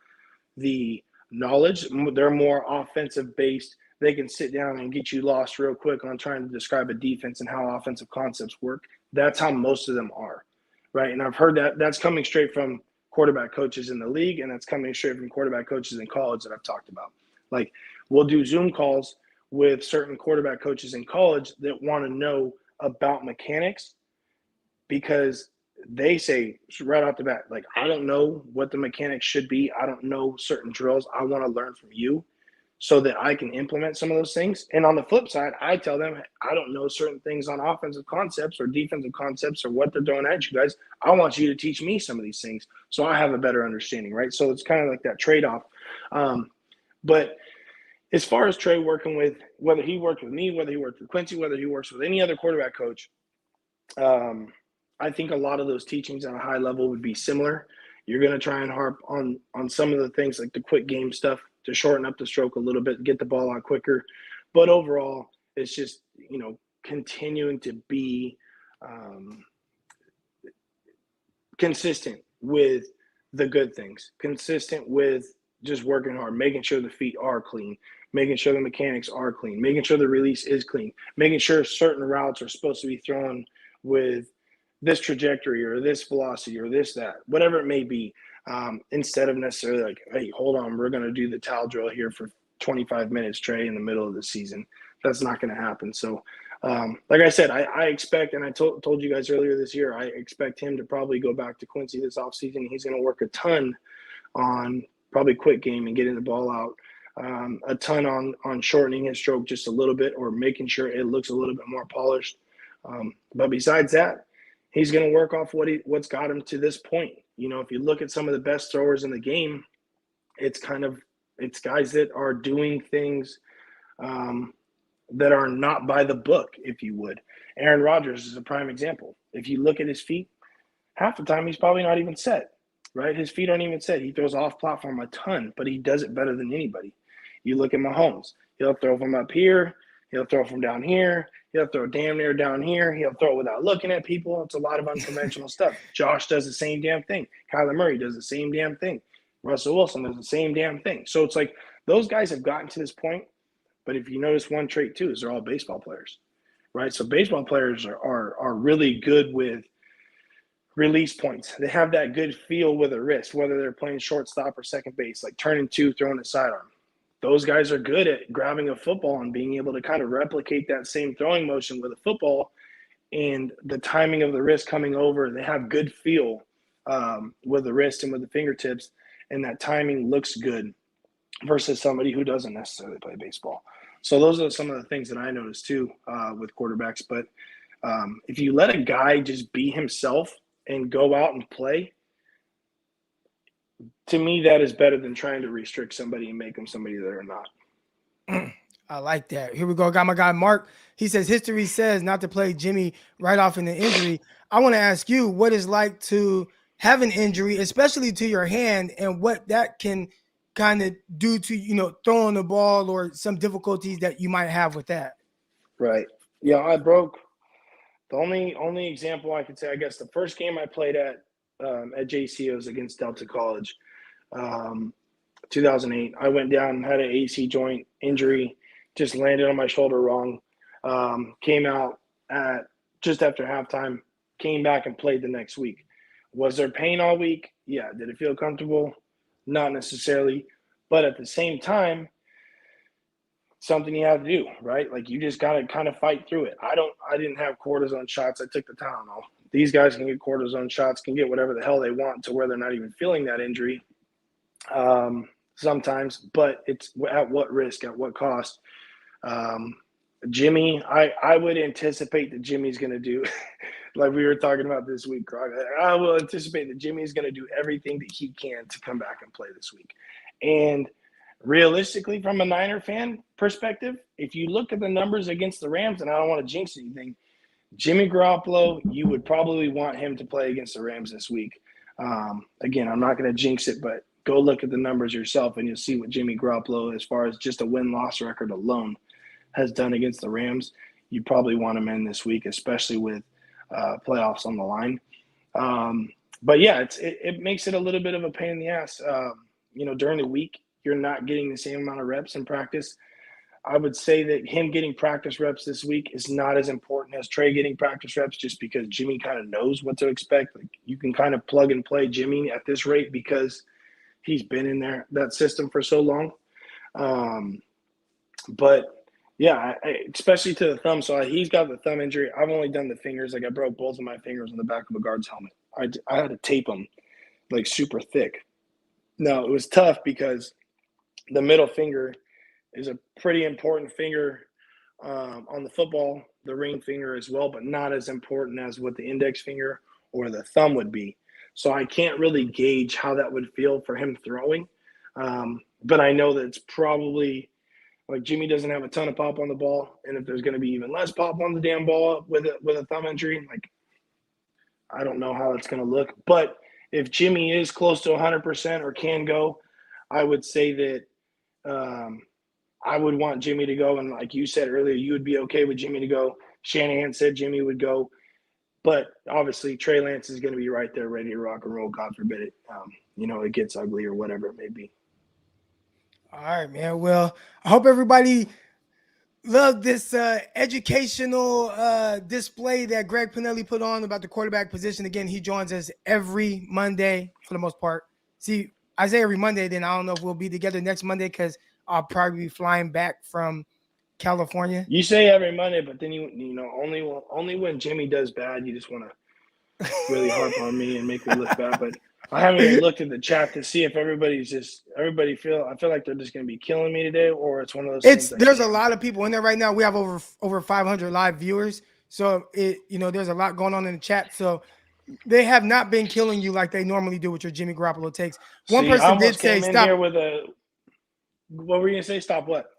the knowledge. They're more offensive based. They can sit down and get you lost real quick on trying to describe a defense and how offensive concepts work. That's how most of them are, right? And I've heard that that's coming straight from quarterback coaches in the league, and that's coming straight from quarterback coaches in college that I've talked about. Like, we'll do Zoom calls with certain quarterback coaches in college that want to know about mechanics because they say right off the bat, like, I don't know what the mechanics should be. I don't know certain drills. I want to learn from you so that I can implement some of those things. And on the flip side, I tell them, I don't know certain things on offensive concepts or defensive concepts or what they're doing at you guys. I want you to teach me some of these things so I have a better understanding, right? So it's kind of like that trade-off. But as far as Trey working with, whether he worked with me, whether he worked with Quincy, whether he works with any other quarterback coach, I think a lot of those teachings at a high level would be similar. You're going to try and harp on some of the things like the quick game stuff to shorten up the stroke a little bit, get the ball out quicker. But overall, it's just, continuing to be consistent with the good things, consistent with just working hard, making sure the feet are clean, making sure the mechanics are clean, making sure the release is clean, making sure certain routes are supposed to be thrown with this trajectory or this velocity or this, that, whatever it may be, instead of necessarily like, hey, hold on, we're going to do the towel drill here for 25 minutes, Trey, in the middle of the season. That's not going to happen. So, like I said, I expect, and I told you guys earlier this year, I expect him to probably go back to Quincy this offseason. He's going to work a ton on probably quick game and getting the ball out, a ton on shortening his stroke just a little bit or making sure it looks a little bit more polished. But besides that, he's going to work off what's got him to this point. If you look at some of the best throwers in the game, it's guys that are doing things that are not by the book, if you would. Aaron Rodgers is a prime example. If you look at his feet, half the time he's probably not even set, right? His feet aren't even set. He throws off platform a ton, but he does it better than anybody. You look at Mahomes, he'll throw from up here, he'll throw from down here, he'll throw damn near down here, he'll throw without looking at people. It's a lot of unconventional stuff. Josh does the same damn thing. Kyler Murray does the same damn thing. Russell Wilson does the same damn thing. So it's like those guys have gotten to this point, but if you notice one trait too is they're all baseball players, right? So baseball players are really good with release points. They have that good feel with a wrist, whether they're playing shortstop or second base, like turning two, throwing a sidearm. Those guys are good at grabbing a football and being able to kind of replicate that same throwing motion with a football and the timing of the wrist coming over. They have good feel with the wrist and with the fingertips, and that timing looks good versus somebody who doesn't necessarily play baseball. So those are some of the things that I noticed too with quarterbacks. But if you let a guy just be himself and go out and play, to me, that is better than trying to restrict somebody and make them somebody they're not. I like that. Here we go. Got my guy Mark. He says history says not to play Jimmy right off in the injury. I want to ask you what it's like to have an injury, especially to your hand, and what that can kind of do to, throwing the ball or some difficulties that you might have with that. Right. Yeah, I broke. The only example I could say, I guess the first game I played at JC was against Delta College, 2008. I went down and had an AC joint injury, just landed on my shoulder wrong. Came out at just after halftime, came back and played the next week. Was there pain all week? Yeah. Did it feel comfortable? Not necessarily. But at the same time, something you have to do, right? Like you just got to kind of fight through it. I didn't have cortisone shots. I took the Tylenol. These guys can get cortisone shots, can get whatever the hell they want to where they're not even feeling that injury sometimes, but it's at what risk, at what cost. Jimmy, I would anticipate that Jimmy's going to do like we were talking about this week, Croc. I will anticipate that Jimmy is going to do everything that he can to come back and play this week. And realistically, from a Niner fan perspective, if you look at the numbers against the Rams, and I don't want to jinx anything, Jimmy Garoppolo, you would probably want him to play against the Rams this week. Again, I'm not going to jinx it, but go look at the numbers yourself, and you'll see what Jimmy Garoppolo, as far as just a win-loss record alone, has done against the Rams. You probably want him in this week, especially with playoffs on the line. But yeah, it makes it a little bit of a pain in the ass. During the week, you're not getting the same amount of reps in practice. I would say that him getting practice reps this week is not as important as Trey getting practice reps, just because Jimmy kind of knows what to expect. Like, you can kind of plug and play Jimmy at this rate because he's been in that system for so long. But yeah, especially to the thumb. So he's got the thumb injury. I've only done the fingers. Like, I broke both of my fingers on the back of a guard's helmet. I had to tape them like super thick. No, it was tough because the middle finger is a pretty important finger on the football, the ring finger as well, but not as important as what the index finger or the thumb would be. So I can't really gauge how that would feel for him throwing. But I know that it's probably like Jimmy doesn't have a ton of pop on the ball. And if there's going to be even less pop on the damn ball with a thumb injury, like, I don't know how it's going to look. But if Jimmy is close to 100% or can go, I would say that I would want Jimmy to go. And like you said earlier, you would be okay with Jimmy to go. Shanahan said Jimmy would go. But obviously, Trey Lance is going to be right there ready to rock and roll, God forbid it. It gets ugly or whatever it may be. All right, man. Well, I hope everybody loved this educational display that Greg Panelli put on about the quarterback position. Again, he joins us every Monday for the most part. See, I say every Monday, then I don't know if we'll be together next Monday because I'll probably be flying back from California. You say every Monday, but then only when Jimmy does bad, you just want to really harp on me and make me look bad. But I haven't even looked at the chat to see if I feel like they're just going to be killing me today, or it's one of those things. There's a lot of people in there right now. We have over 500 live viewers. So there's a lot going on in the chat. So they have not been killing you like they normally do with your Jimmy Garoppolo takes. One person did say stop. What were you going to say? Stop what?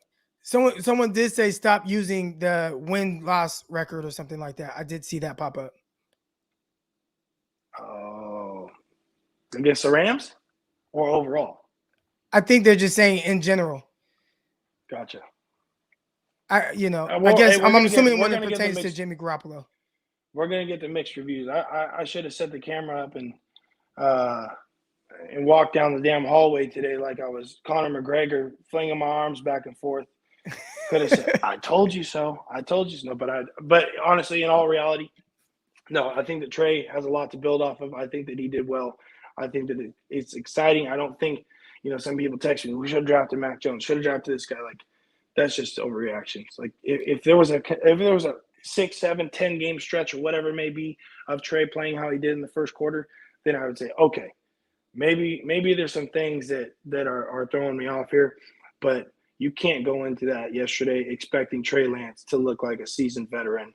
Someone did say stop using the win-loss record or something like that. I did see that pop up. Oh, against the Rams or overall? I think they're just saying in general. Gotcha. I guess I'm assuming when it pertains to Jimmy Garoppolo. We're gonna get the mixed reviews. I should have set the camera up and walked down the damn hallway today like I was Conor McGregor, flinging my arms back and forth. Could have said, "I told you so. I told you so." But honestly, in all reality, no. I think that Trey has a lot to build off of. I think that he did well. I think that it's exciting. I don't think some people text me, we should have drafted Mac Jones. Should have drafted this guy. Like, that's just overreactions. Like, if there was a 6, 7, 10 game stretch or whatever it may be of Trey playing how he did in the first quarter, then I would say, okay, maybe there's some things that are throwing me off here, but you can't go into that yesterday expecting Trey Lance to look like a seasoned veteran,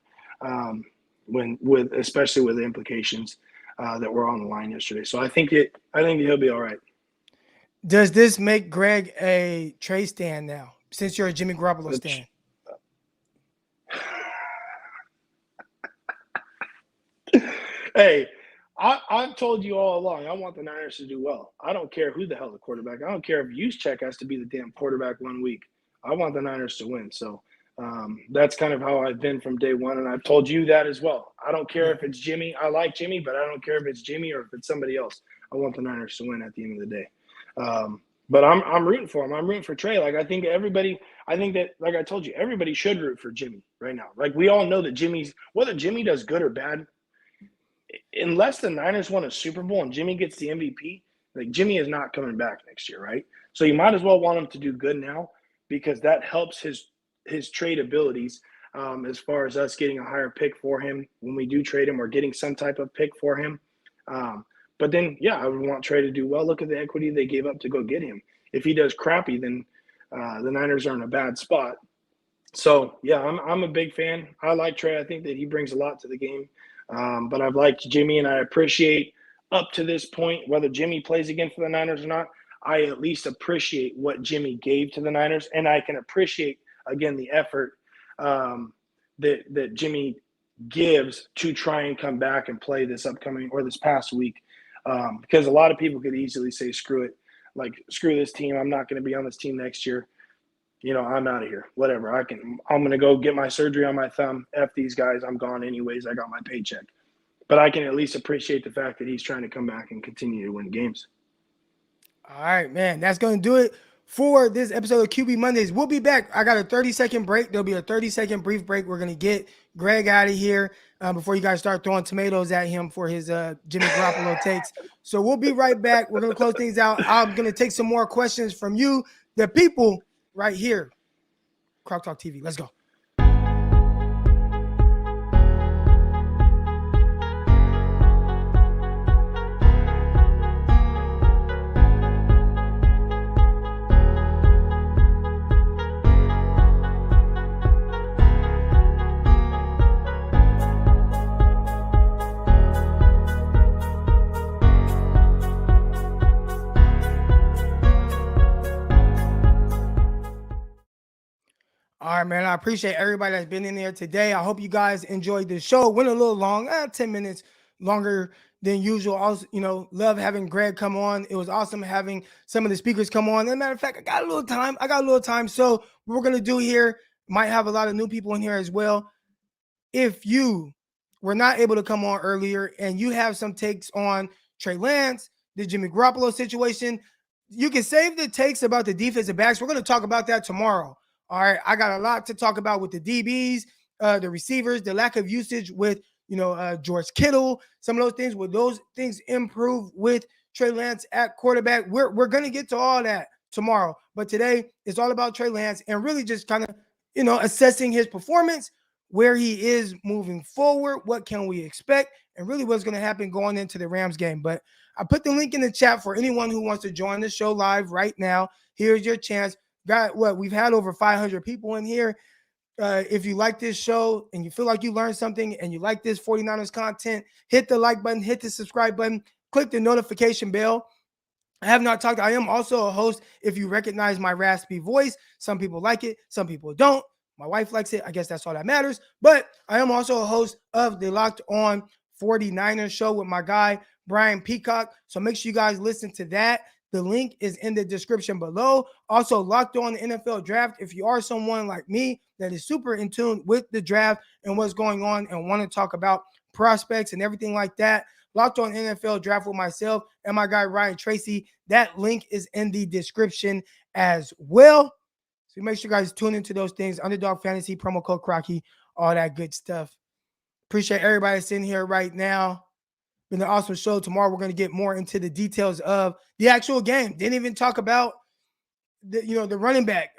especially with the implications that were on the line yesterday. So I think he'll be all right. Does this make Greg a Trey stan now, since you're a Jimmy Garoppolo stan? Hey, I've told you all along, I want the Niners to do well. I don't care who the hell the quarterback. I don't care if Juszczyk has to be the damn quarterback 1 week. I want the Niners to win. So that's kind of how I've been from day one, and I've told you that as well. I don't care if it's Jimmy. I like Jimmy, but I don't care if it's Jimmy or if it's somebody else. I want the Niners to win at the end of the day. But I'm rooting for him. I'm rooting for Trey. Like, I think that, like I told you, everybody should root for Jimmy right now. Like, we all know that whether Jimmy does good or bad, unless the Niners won a Super Bowl and Jimmy gets the MVP, like, Jimmy is not coming back next year, right? So you might as well want him to do good now, because that helps his trade abilities as far as us getting a higher pick for him when we do trade him, or getting some type of pick for him. But then, yeah, I would want Trey to do well. Look at the equity they gave up to go get him. If he does crappy, then the Niners are in a bad spot. So, yeah, I'm a big fan. I like Trey. I think that he brings a lot to the game. But I've liked Jimmy, and I appreciate up to this point, whether Jimmy plays again for the Niners or not, I at least appreciate what Jimmy gave to the Niners, and I can appreciate, again, the effort that Jimmy gives to try and come back and play this upcoming or this past week. Because a lot of people could easily say, screw it, like, screw this team. I'm not going to be on this team next year. I'm out of here. Whatever. I'm going to go get my surgery on my thumb. F these guys. I'm gone anyways. I got my paycheck. But I can at least appreciate the fact that he's trying to come back and continue to win games. All right, man. That's going to do it for this episode of QB Mondays. We'll be back. I got a 30-second break. There'll be a 30-second brief break. We're going to get Greg out of here before you guys start throwing tomatoes at him for his Jimmy Garoppolo takes. So we'll be right back. We're going to close things out. I'm going to take some more questions from you, the people right here. Croc Talk TV. Let's go. All right, man. I appreciate everybody that's been in there today. I hope you guys enjoyed the show. Went a little long, 10 minutes longer than usual. Also, love having Greg come on. It was awesome having some of the speakers come on. As a matter of fact, I got a little time. So what we're going to do here, might have a lot of new people in here as well. If you were not able to come on earlier and you have some takes on Trey Lance, the Jimmy Garoppolo situation, you can save the takes about the defensive backs. We're going to talk about that tomorrow. All right, I got a lot to talk about with the DBs, the receivers, the lack of usage with, George Kittle, some of those things. Will those things improve with Trey Lance at quarterback? We're going to get to all that tomorrow. But today, it's all about Trey Lance and really just kind of, assessing his performance, where he is moving forward, what can we expect, and really what's going to happen going into the Rams game. But I put the link in the chat for anyone who wants to join the show live right now. Here's your chance. We've had over 500 people in here. If you like this show and you feel like you learned something and you like this 49ers content, hit the like button, hit the subscribe button, click the notification bell. I have not talked. I am also a host. If you recognize my raspy voice, some people like it, some people don't. My wife likes it. I guess that's all that matters. But I am also a host of the Locked On 49ers show with my guy, Brian Peacock. So make sure you guys listen to that. The link is in the description below. Also, Locked On the NFL Draft. If you are someone like me that is super in tune with the draft and what's going on and want to talk about prospects and everything like that, Locked On NFL Draft with myself and my guy Ryan Tracy. That link is in the description as well. So make sure you guys tune into those things. Underdog Fantasy, promo code Crocky, all that good stuff. Appreciate everybody that's in here right now. Been an awesome show. Tomorrow we're going to get more into the details of the actual game. Didn't even talk about the running back,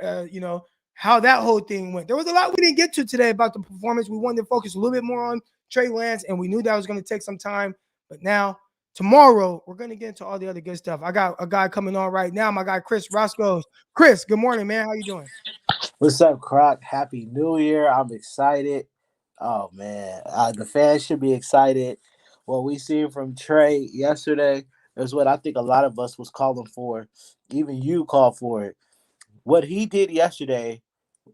how that whole thing went. There was a lot we didn't get to today about the performance. We wanted to focus a little bit more on Trey Lance, and we knew that was going to take some time. But now, tomorrow, we're going to get into all the other good stuff. I got a guy coming on right now, my guy Chris Roscoe. Chris, good morning, man. How you doing? What's up, Croc? Happy New Year. I'm excited. Oh, man. The fans should be excited. What we seen from Trey yesterday is what I think a lot of us was calling for. Even you called for it. What he did yesterday,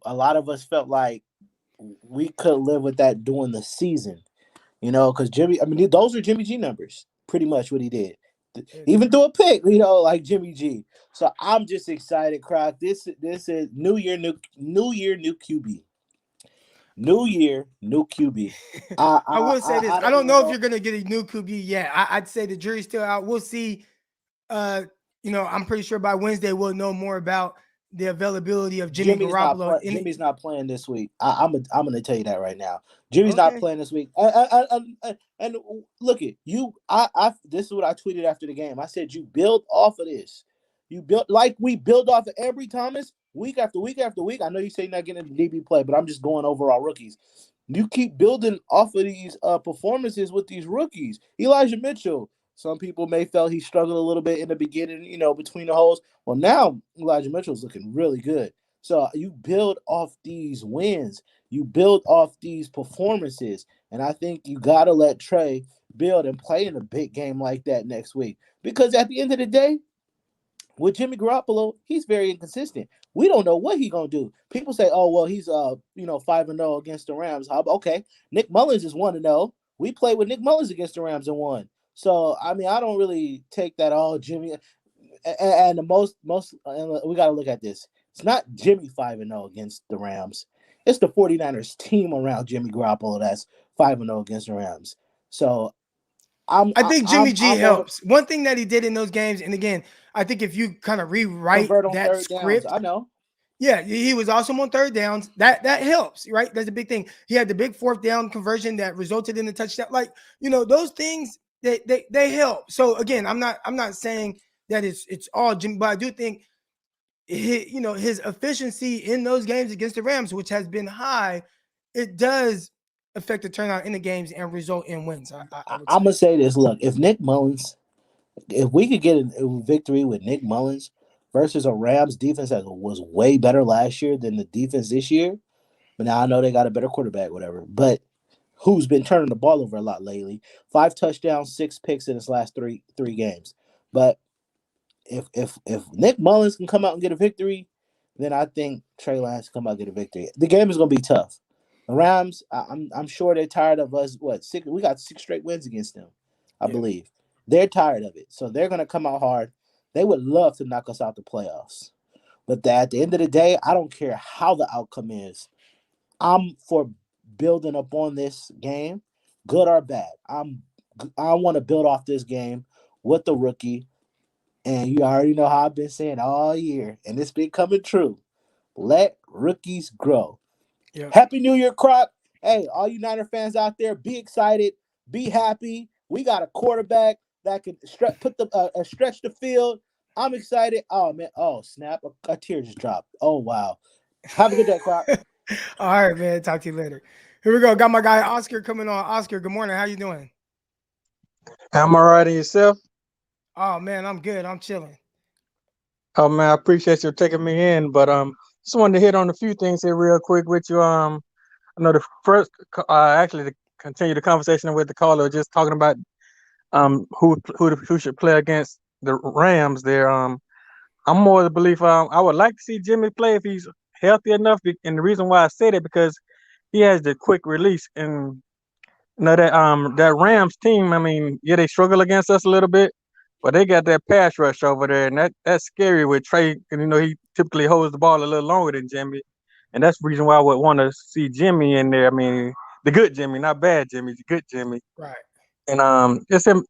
a lot of us felt like we could live with that during the season. Because those are Jimmy G numbers, pretty much what he did. Even through a pick, like Jimmy G. So I'm just excited, Croc. This is New Year, new QB. New year, new QB. I will say this. I don't know if you're going to get a new QB yet. I'd say the jury's still out. We'll see. I'm pretty sure by Wednesday we'll know more about the availability of Jimmy Garoppolo. Jimmy's not playing this week. I'm going to tell you that right now. Jimmy's not playing this week. And look at you. This is what I tweeted after the game. I said you build off of this. You build like we build off of Ambry Thomas. Week after week after week. I know you say you're not getting into DB play, but I'm just going overall rookies. You keep building off of these performances with these rookies. Elijah Mitchell. Some people may felt he struggled a little bit in the beginning, between the holes. Well, now Elijah Mitchell's looking really good. So you build off these wins, you build off these performances, and I think you gotta let Trey build and play in a big game like that next week. Because at the end of the day, with Jimmy Garoppolo, he's very inconsistent. We don't know what he's gonna do. People say, "Oh, well, he's 5-0 against the Rams." Okay, Nick Mullins is 1-0. We played with Nick Mullins against the Rams and won. So I mean, I don't really take that all Jimmy. And the most we got to look at this. It's not Jimmy 5-0 against the Rams. It's the 49ers team around Jimmy Garoppolo that's 5-0 against the Rams. So I think Jimmy G I'm helps. One thing that he did in those games, and again, I think if you kind of rewrite convert on that third downs. script, I know. yeah, he was awesome on third downs. That helps, right? That's a big thing. He had the big fourth down conversion that resulted in the touchdown. Like, those things they help. So again, I'm not saying that it's all Jimmy, but I do think his efficiency in those games against the Rams, which has been high, it does affect the turnout in the games and result in wins. I'm gonna say this. Look, if we could get a victory with Nick Mullins versus a Rams defense that was way better last year than the defense this year, but now I know they got a better quarterback, whatever. But who's been turning the ball over a lot lately? 5 touchdowns, 6 picks in his last three games. But if Nick Mullins can come out and get a victory, then I think Trey Lance can come out and get a victory. The game is gonna be tough. The Rams, I'm sure they're tired of us. We got 6 straight wins against them, I believe. They're tired of it, so they're gonna come out hard. They would love to knock us out the playoffs, but at the end of the day, I don't care how the outcome is. I'm for building up on this game, good or bad. I want to build off this game with the rookie, and you already know how I've been saying all year, and it's been coming true. Let rookies grow. Yeah. Happy New Year, Croc. Hey, all you Niner fans out there, be excited, be happy. We got a quarterback that can stretch the field. I'm excited. Oh man, oh snap, a tear just dropped. Oh wow. Have a good day, Croc. All right, man. Talk to you later. Here we go. Got my guy Oscar coming on. Oscar, good morning. How you doing? I'm all right, and yourself? Oh man, I'm good. I'm chilling. Oh man, I appreciate you taking me in, but just wanted to hit on a few things here real quick with you. I know the first, actually, to continue the conversation with the caller, just talking about who should play against the Rams there. I'm more of the belief. I would like to see Jimmy play if he's healthy enough, and the reason why I say that because he has the quick release, and that Rams team. I mean, yeah, they struggle against us a little bit, but they got that pass rush over there, and that's scary with Trey. And he typically holds the ball a little longer than Jimmy, and that's the reason why I would want to see Jimmy in there. I mean, the good Jimmy, not bad Jimmy, the good Jimmy. Right. And just him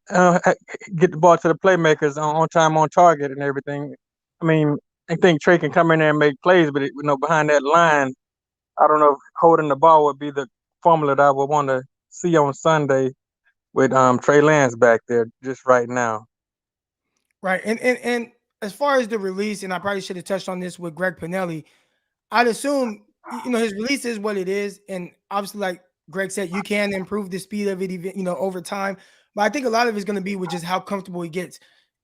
get the ball to the playmakers on time, on target, and everything. I mean, I think Trey can come in there and make plays, but behind that line, I don't know if holding the ball would be the formula that I would want to see on Sunday with Trey Lance back there just right now. Right. And as far as the release, and I probably should have touched on this with Greg Panelli, I'd assume his release is what it is, and obviously, like Greg said, you can improve the speed of it, over time. But I think a lot of it's going to be with just how comfortable he gets,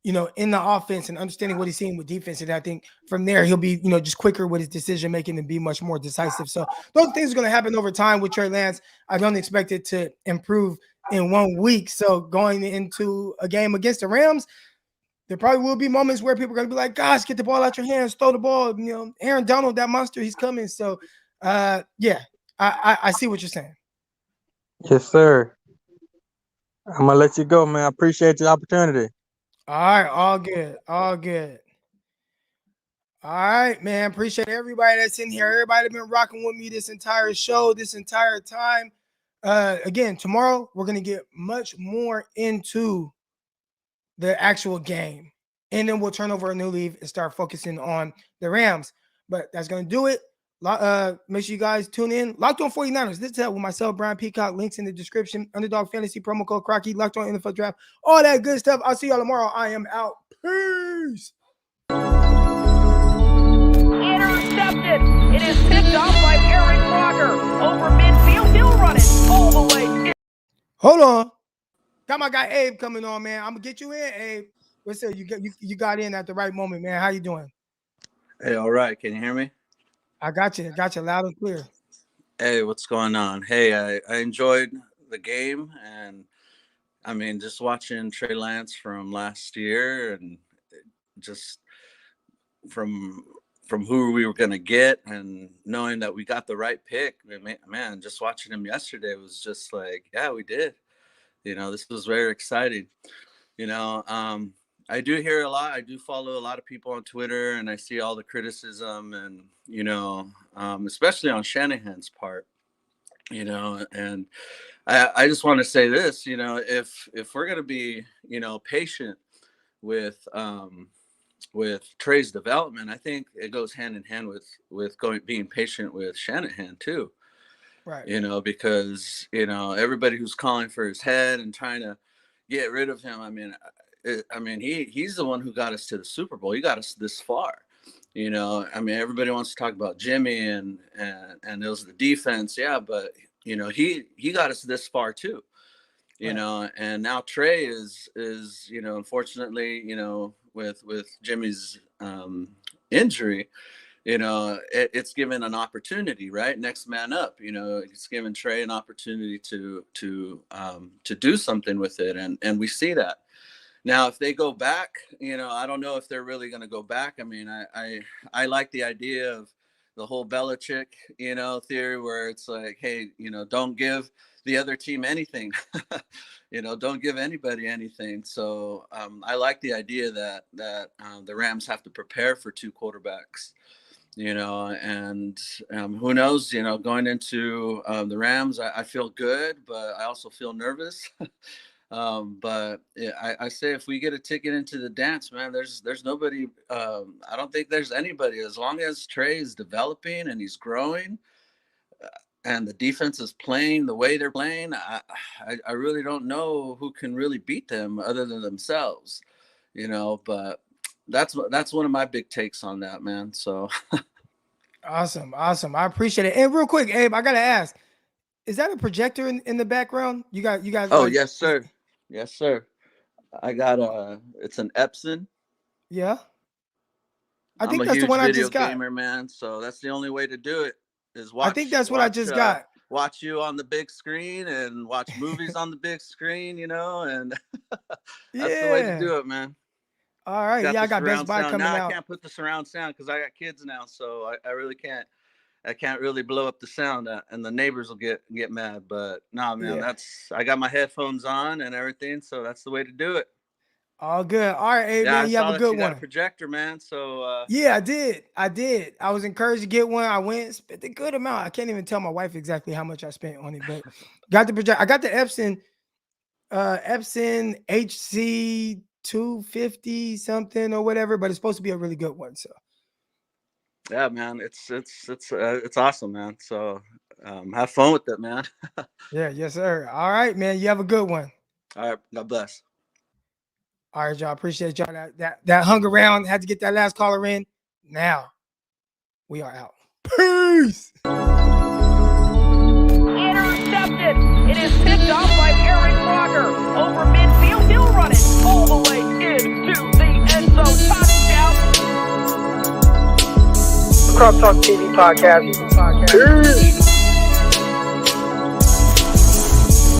in the offense and understanding what he's seeing with defense. And I think from there he'll be, just quicker with his decision making and be much more decisive. So those things are going to happen over time with Trey Lance. I don't expect it to improve in 1 week. So going into a game against the Rams, there probably will be moments where people are going to be like, gosh, get the ball out your hands, throw the ball. Aaron Donald, that monster, he's coming. So, yeah, I see what you're saying. Yes, sir. I'm going to let you go, man. I appreciate the opportunity. All right. All good. All good. All right, man. Appreciate everybody that's in here. Everybody that's been rocking with me this entire show, this entire time. Again, tomorrow, we're going to get much more into the actual game. And then we'll turn over a new leaf and start focusing on the Rams. But that's going to do it. Make sure you guys tune in. Locked on 49ers. This is with myself, Brian Peacock. Links in the description. Underdog Fantasy promo code Crocky. Locked on NFL Draft. All that good stuff. I'll see y'all tomorrow. I am out. Peace. Intercepted. It is picked off by Aaron Crocker. Over midfield. He'll run it all the way. Hold on. Got my guy Abe coming on, man. I'm gonna get you in, Abe. What's up? You got in at the right moment, man. How you doing? Hey, all right. Can you hear me? I got you loud and clear. Hey, what's going on? Hey, I enjoyed the game, and I mean, just watching Trey Lance from last year, and just from who we were going to get, and knowing that we got the right pick. Man, just watching him yesterday was just like, yeah, we did. This was very exciting. I do hear a lot. I do follow a lot of people on Twitter, and I see all the criticism, and especially on Shanahan's part. And I just want to say this. If we're gonna be patient with Trey's development, I think it goes hand in hand with being patient with Shanahan too. Right. Because everybody who's calling for his head and trying to get rid of him. I mean, he's the one who got us to the Super Bowl. He got us this far. Everybody wants to talk about Jimmy and it was the defense. Yeah, but he got us this far too. And now Trey is unfortunately, with Jimmy's injury, it's given an opportunity, right? Next man up. It's given Trey an opportunity to do something with it, and we see that. Now, if they go back, I don't know if they're really going to go back. I mean, I like the idea of the whole Belichick, theory, where it's like, hey, don't give the other team anything, don't give anybody anything. So I like the idea that the Rams have to prepare for two quarterbacks, and who knows, going into the Rams, I feel good, but I also feel nervous. But I say if we get a ticket into the dance, man, there's nobody. I don't think there's anybody, as long as Trey is developing and he's growing, and the defense is playing the way they're playing. I really don't know who can really beat them other than themselves, But that's one of my big takes on that, man. So Awesome. I appreciate it. And real quick, Abe, I gotta ask: is that a projector in the background? You guys. Oh, yes, sir. Yes, sir. I got it's an Epson. Yeah. I'm think a that's huge the one I video just got. gamer, man. So that's the only way to do it is watch. I think that's what I just got. Watch you on the big screen and watch movies on the big screen, and that's the way to do it, man. All right. I got Best Buy coming out. I can't put the surround sound because I got kids now, so I really can't. I can't really blow up the sound, and the neighbors will get mad. But no, man, I got my headphones on and everything, so that's the way to do it. All good. All right, Abe, man, you have a good one. Got a projector, man. So yeah, I did. I was encouraged to get one. I went, spent a good amount. I can't even tell my wife exactly how much I spent on it, but got the projector. I got the Epson HC 250 something or whatever, but it's supposed to be a really good one. So. Yeah, man, it's awesome, man. So have fun with it, man. Yeah, yes, sir. All right, man. You have a good one. All right, God bless. All right, y'all. Appreciate y'all that hung around. Had to get that last caller in. Now we are out. Peace. Intercepted. It is picked off by Aaron Crocker over midfield. He'll run it all the way into the end zone. Touchdown. Crop Talk TV podcast. Peace.